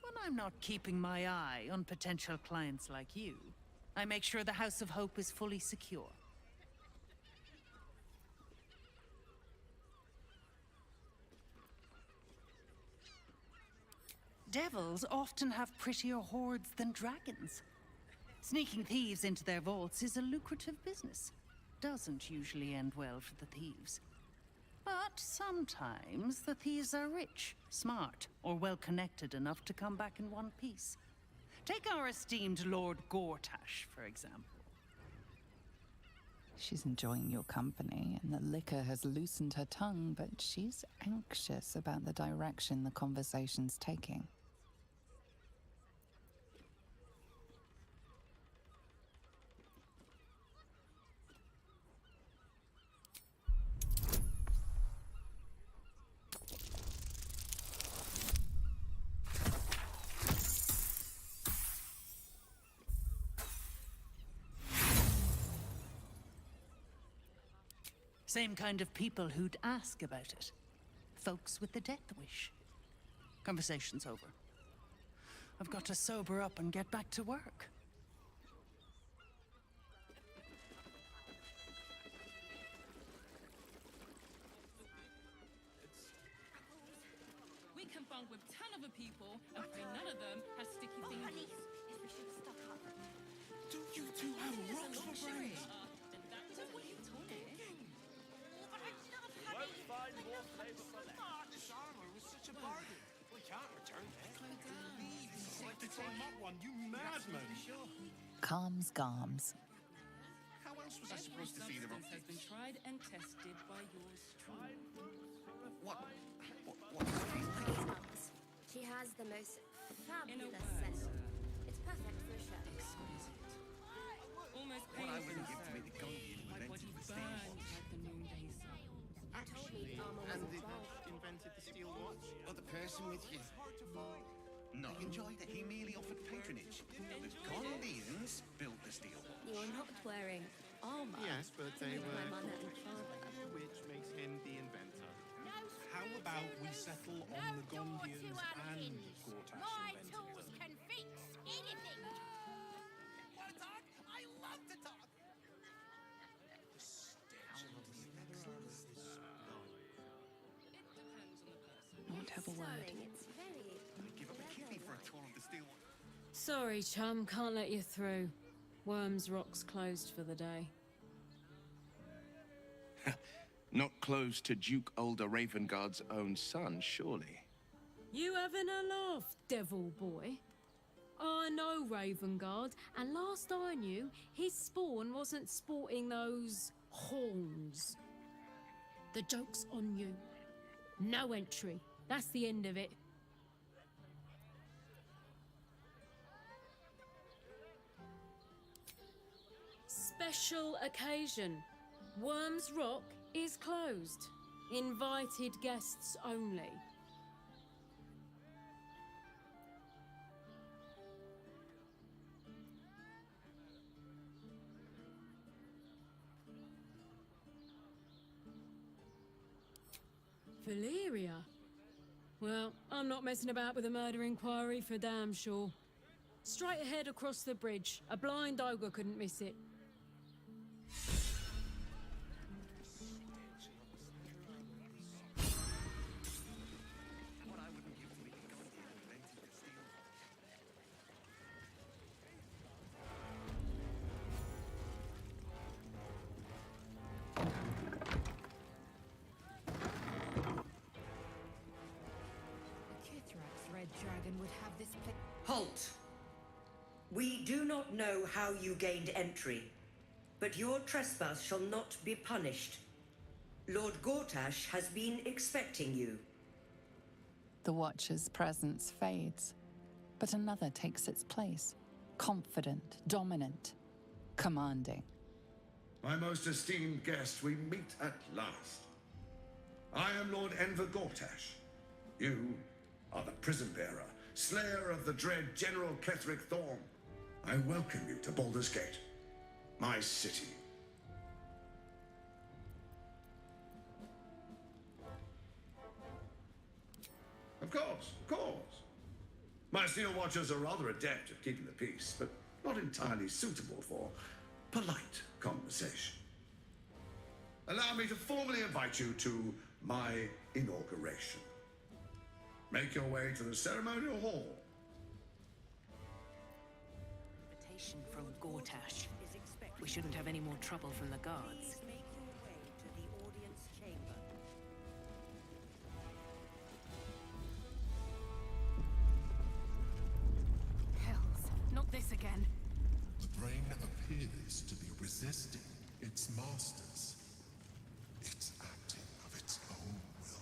When I'm not keeping my eye on potential clients like you, I make sure the House of Hope is fully secure. Devils often have prettier hordes than dragons. Sneaking thieves into their vaults is a lucrative business. Doesn't usually end well for the thieves. But sometimes the thieves are rich, smart, or well-connected enough to come back in one piece. Take our esteemed Lord Gortash, for example. She's enjoying your company, and the liquor has loosened her tongue, but she's anxious about the direction the conversation's taking. Same kind of people who'd ask about it. Folks with the death wish. Conversation's over. I've got to sober up and get back to work. We can bunk with 10 other people, and none of them has sticky things. Don't you two have rocks for brains? Won't find more flavor for less. This armor was such a bargain. We can't return it. Like to take that one, you madman! Calms Garms. How else was I supposed to see the rock? Has been tried and tested by yours truly. What? She has the most fabulous scent. It's perfect for a shirt. Almost What I painful. wouldn't give to be the gun you My invented body the steel burns watch. like the noonday sun. Actually, and invented the steel watch? Or the person with you? No, he enjoyed it. He merely offered patronage. The Gondians built the steel watch. You're not wearing armor. Yes, but they to make were... my mother and father. Which makes him the inventor. How about we settle on the Gondians and Gortash My inventing tools them? can fix anything. Want to talk? I love to talk! I want to have a word. Darling, it's very... I'd give up a kidney for a tour of the steel watch. Sorry, chum, can't let you through. Worms Rock's closed for the day. Not close to Duke Ulder Ravengard's own son, surely. You having a laugh, devil boy? I know Ravengard, and last I knew, his spawn wasn't sporting those horns. The joke's on you. No entry. That's the end of it. Special occasion. Worms Rock is closed. Invited guests only. Valyria? Well, I'm not messing about with a murder inquiry for damn sure. Straight ahead across the bridge. A blind ogre couldn't miss it. Halt! We do not know how you gained entry, but your trespass shall not be punished. Lord Gortash has been expecting you. The Watcher's presence fades, but another takes its place. Confident, dominant, commanding. My most esteemed guest, we meet at last. I am Lord Enver Gortash. You are the prison bearer, slayer of the dread General Ketheric Thorm. I welcome you to Baldur's Gate, my city. Of course. My Steel Watchers are rather adept at keeping the peace, but not entirely suitable for polite conversation. Allow me to formally invite you to my inauguration. Make your way to the ceremonial hall. Invitation from Gortash. We shouldn't have any more trouble from the guards. Make your way to the audience chamber. Hells, not this again. The brain appears to be resisting its masters. It's acting of its own will.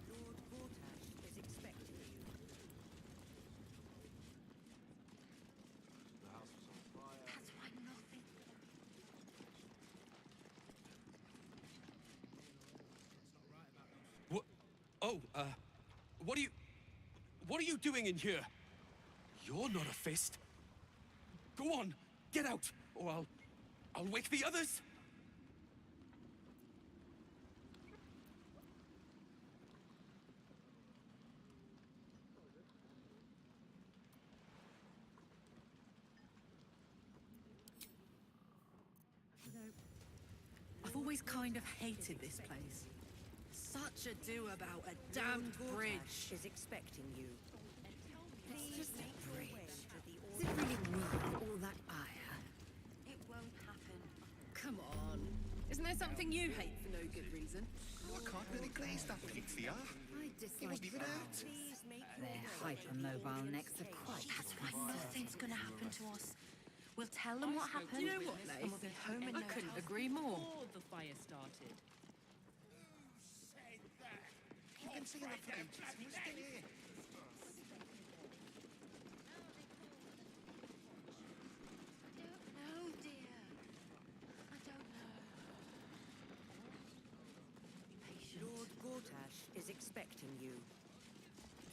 Lord Gortash is expecting you. The house was on fire. That's why nothing. What? Oh, what are you doing in here? You're not a fist. Go on, get out, or I'll wake the others. I've always kind of hated this place. Such ado about a damned bridge. Is expecting you. It's just a bridge. Is it really worth all that ire? It won't happen. Come on. Isn't there something you hate for no good reason? I can't really glaze that pizza. I dislike It wasn't even out. Please make Their hypermobile necks are quite That's why nothing's gonna happen to us. We'll tell them what happened. You know what, Leif? And we'll be home in I no couldn't time. agree more. Before the fire started. You've been seeing that for ages. We're still here. No, dear. I don't know. Lord Gortash is expecting you.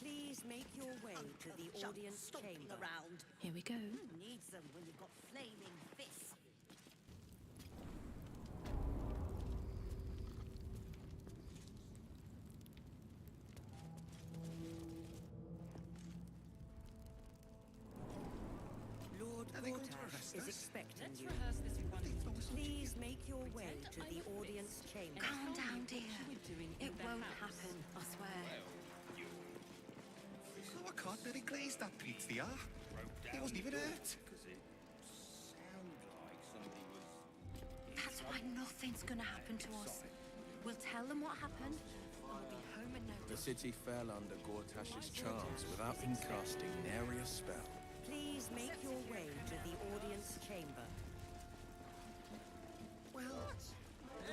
Please make your way to the audience chamber. Around. Here we go. Who needs them when you've got flaming fists? Lord Gortash is expecting you. Rehearse this in front of us. Please make your way to the audience chamber. Calm down, dear. It won't happen, I swear. Oh, I can't let it glaze that pizza. He wasn't even hurt. That's why nothing's gonna happen to us. We'll tell them what happened, and we'll be home in no The city fell under Gortash's charms without him casting nary a spell. Please make your way to the audience chamber. Well,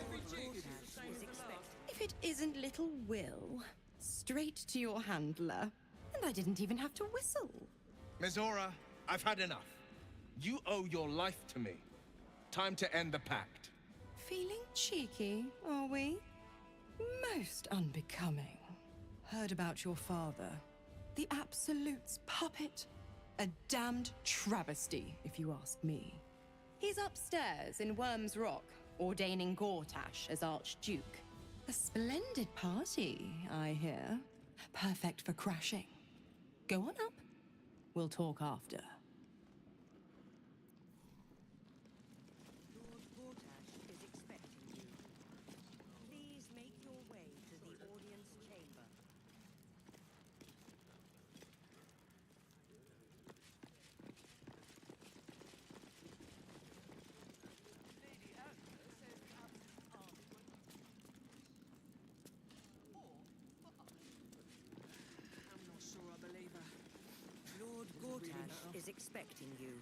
is expected. If it isn't little Will, straight to your handler. And I didn't even have to whistle. Mizora, I've had enough. You owe your life to me. Time to end the pact. Feeling cheeky, are we? Most unbecoming. Heard about your father. The Absolute's puppet. A damned travesty, if you ask me. He's upstairs in Worm's Rock, ordaining Gortash as Archduke. A splendid party, I hear. Perfect for crashing. Go on up. We'll talk after. Lord Gortash is expecting you. Please make your way to the audience chamber. I'm not sure I believe her. Lord Gortash is expecting you.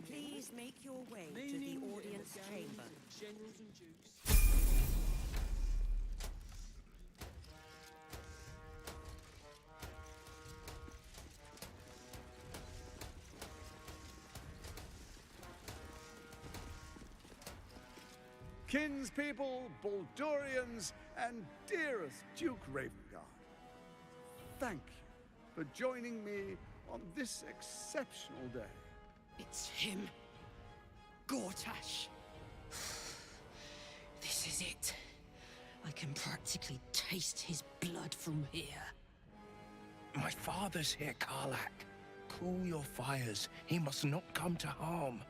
Please make your way to the audience chamber. Generals and dukes. Kinspeople, Baldurians, and dearest Duke Ravengard, thank you for joining me on this exceptional day. It's him. Gortash. This is it. I can practically taste his blood from here. My father's here, Karlak. Cool your fires. He must not come to harm.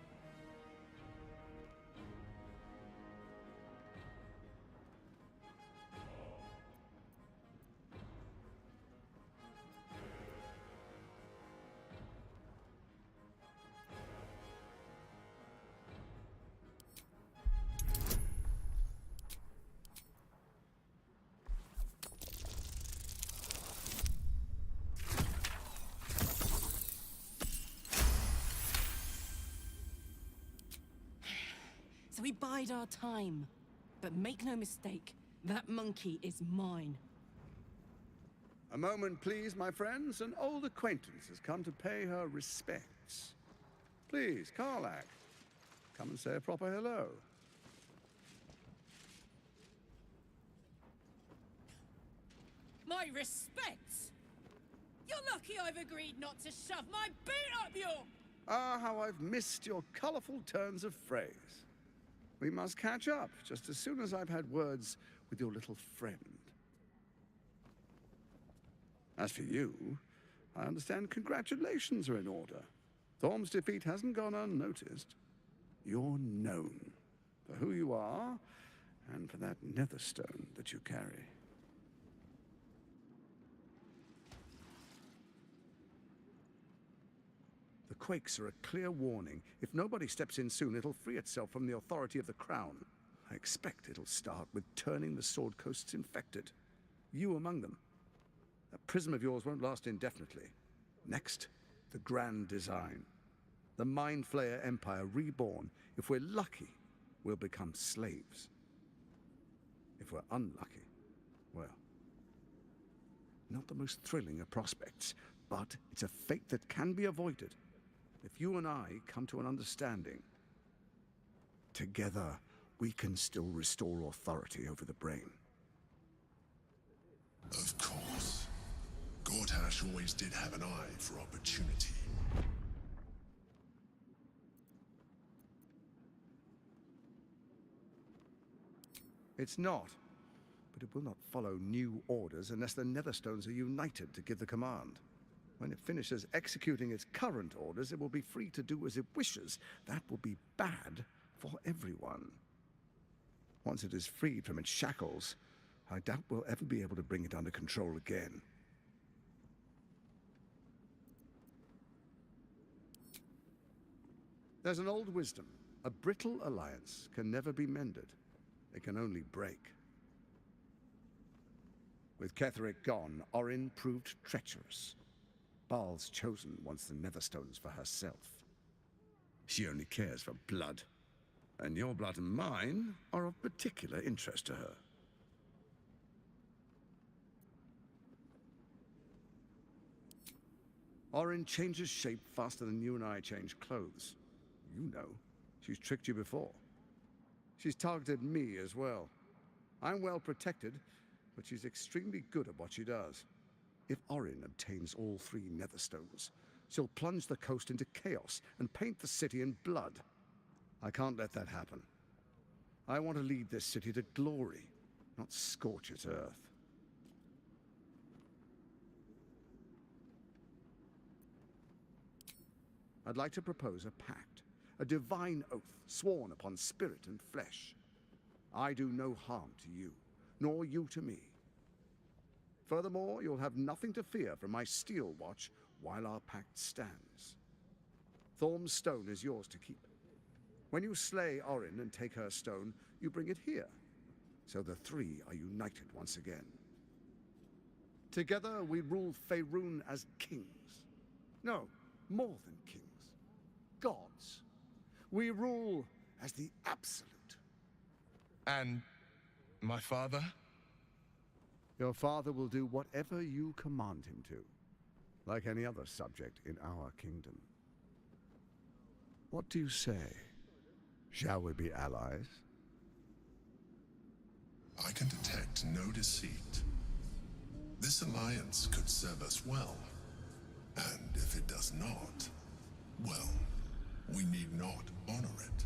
So we bide our time. But make no mistake, that monkey is mine. A moment, please, my friends. An old acquaintance has come to pay her respects. Please, Karlak, come and say a proper hello. My respects! You're lucky I've agreed not to shove my boot up your... Ah, how I've missed your colorful turns of phrase. We must catch up just as soon as I've had words with your little friend. As for you, I understand congratulations are in order. Thorm's defeat hasn't gone unnoticed. You're known for who you are and for that netherstone that you carry. The quakes are a clear warning. If nobody steps in soon, it'll free itself from the authority of the crown. I expect it'll start with turning the Sword Coasts infected. You among them. That prism of yours won't last indefinitely. Next, the grand design. The Mind Flayer Empire reborn. If we're lucky, we'll become slaves. If we're unlucky, well, not the most thrilling of prospects, but it's a fate that can be avoided. If you and I come to an understanding, together we can still restore authority over the brain. Of course. Gortash always did have an eye for opportunity. It's not, but it will not follow new orders unless the Netherstones are united to give the command. When it finishes executing its current orders, it will be free to do as it wishes. That will be bad for everyone. Once it is freed from its shackles, I doubt we'll ever be able to bring it under control again. There's an old wisdom. A brittle alliance can never be mended. It can only break. With Ketheric gone, Orin proved treacherous. Bhaal's chosen wants the Netherstones for herself. She only cares for blood. And your blood and mine are of particular interest to her. Orin changes shape faster than you and I change clothes. You know, she's tricked you before. She's targeted me as well. I'm well protected, but she's extremely good at what she does. If Orin obtains all 3 Netherstones, she'll plunge the coast into chaos and paint the city in blood. I can't let that happen. I want to lead this city to glory, not scorch its earth. I'd like to propose a pact, a divine oath sworn upon spirit and flesh. I do no harm to you, nor you to me. Furthermore, you'll have nothing to fear from my steel watch while our pact stands. Thorm's stone is yours to keep. When you slay Orin and take her stone, you bring it here, so the 3 are united once again. Together we rule Faerun as kings. No, more than kings. Gods. We rule as the Absolute. And my father? Your father will do whatever you command him to, like any other subject in our kingdom. What do you say? Shall we be allies? I can detect no deceit. This alliance could serve us well. And if it does not, well, we need not honor it.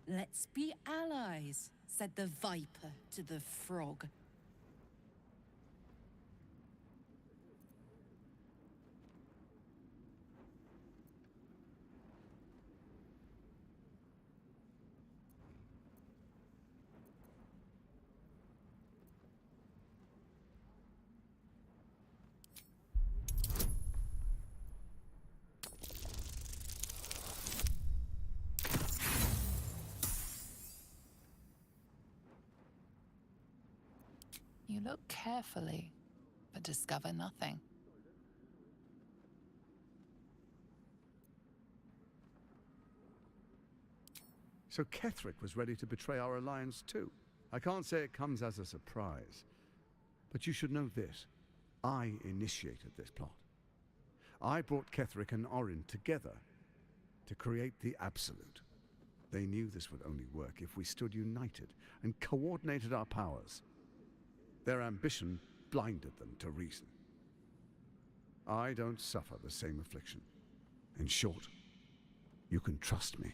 Let's be allies, said the viper to the frog. You look carefully, but discover nothing. So Ketheric was ready to betray our alliance too. I can't say it comes as a surprise. But you should know this. I initiated this plot. I brought Ketheric and Orin together to create the Absolute. They knew this would only work if we stood united and coordinated our powers. Their ambition blinded them to reason. I don't suffer the same affliction. In short, you can trust me.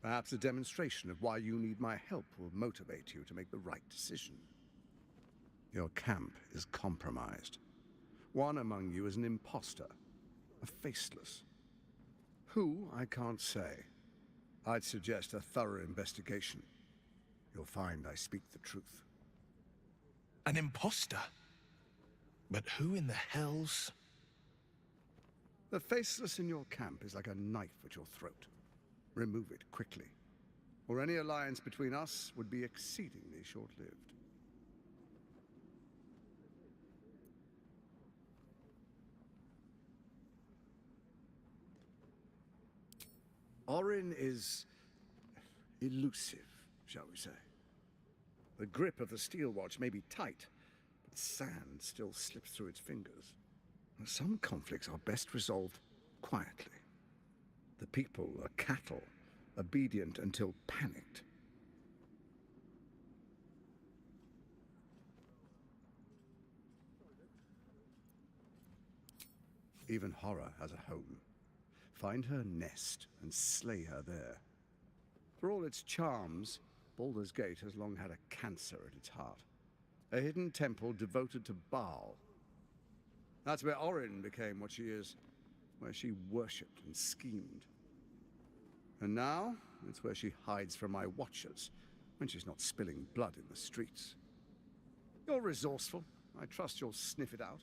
Perhaps a demonstration of why you need my help will motivate you to make the right decision. Your camp is compromised. One among you is an imposter, a faceless. Who, I can't say. I'd suggest a thorough investigation. You'll find I speak the truth. An imposter? But who in the hells? The faceless in your camp is like a knife at your throat. Remove it quickly, or any alliance between us would be exceedingly short-lived. Orin is elusive, shall we say. The grip of the steel watch may be tight, but sand still slips through its fingers. Some conflicts are best resolved quietly. The people are cattle, obedient until panicked. Even horror has a home. Find her nest and slay her there. For all its charms, Baldur's Gate has long had a cancer at its heart. A hidden temple devoted to Baal. That's where Orin became what she is, where she worshipped and schemed. And now, it's where she hides from my watchers, when she's not spilling blood in the streets. You're resourceful. I trust you'll sniff it out.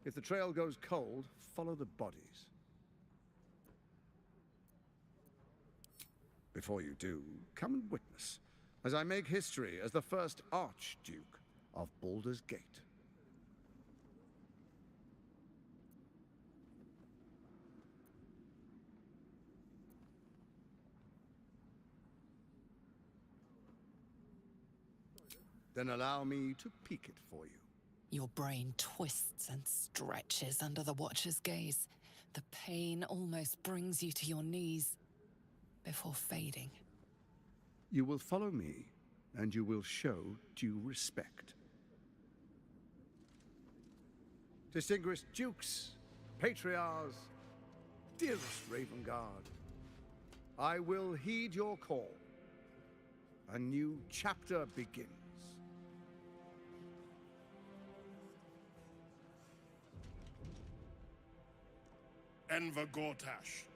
If the trail goes cold, follow the bodies. Before you do, come and witness, as I make history as the first Archduke of Baldur's Gate. Then allow me to peek it for you. Your brain twists and stretches under the Watcher's gaze. The pain almost brings you to your knees before fading. You will follow me, and you will show due respect. Distinguished dukes, patriarchs, dearest Ravengard, I will heed your call. A new chapter begins. Enver Gortash,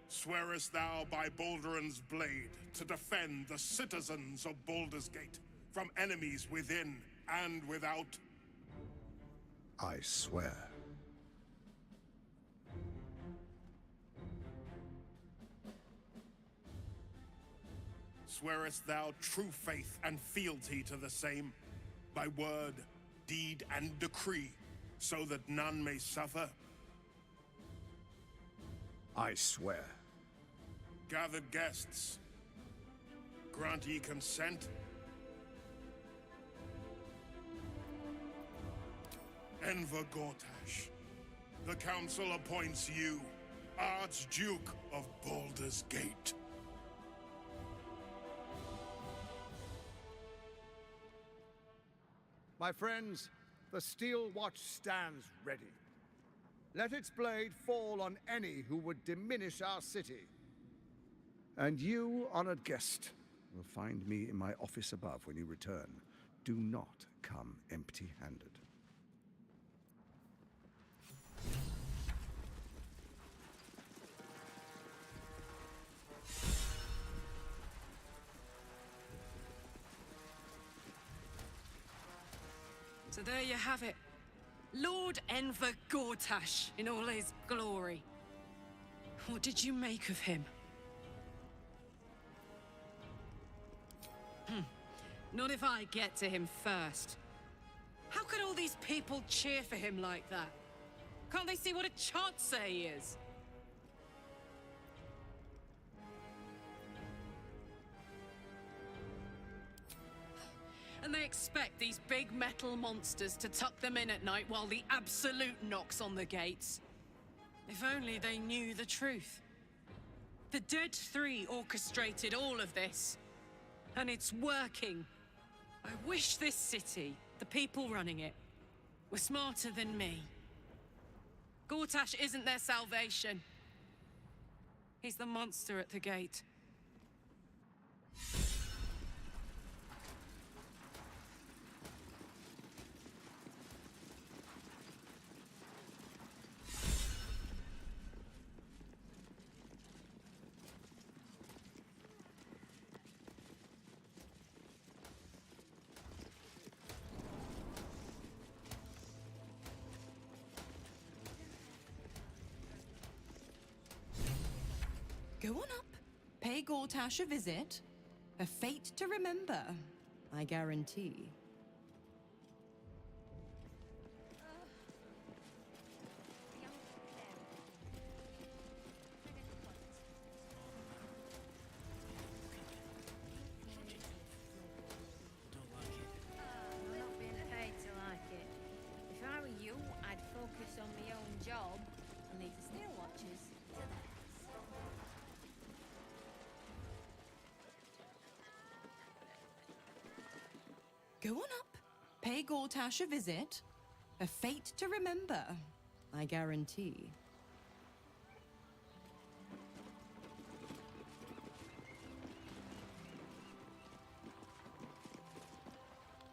swearest thou by Balduran's blade to defend the citizens of Baldur's Gate from enemies within and without? I swear. Swearest thou true faith and fealty to the same, by word, deed, and decree, so that none may suffer? I swear. Gathered guests, grant ye consent? Enver Gortash, the Council appoints you Archduke of Baldur's Gate. My friends, the Steel Watch stands ready. Let its blade fall on any who would diminish our city. And you, honored guest, will find me in my office above when you return. Do not come empty-handed. So there you have it. Lord Enver Gortash in all his glory. What did you make of him? Not if I get to him first. How could all these people cheer for him like that? Can't they see what a chancer he is? And they expect these big metal monsters to tuck them in at night while the Absolute knocks on the gates. If only they knew the truth. The Dead Three orchestrated all of this. And it's working. I wish this city, the people running it, were smarter than me. Gortash isn't their salvation. He's the monster at the gate. Go on up. Pay Gortash a visit. A fate to remember, I guarantee. I'm not being paid to like it. If I were you, I'd focus on my own job and leave the Steel Watchers to theirs. Go on up. Pay Gortash a visit. A fate to remember, I guarantee.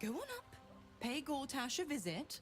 Go on up. Pay Gortash a visit.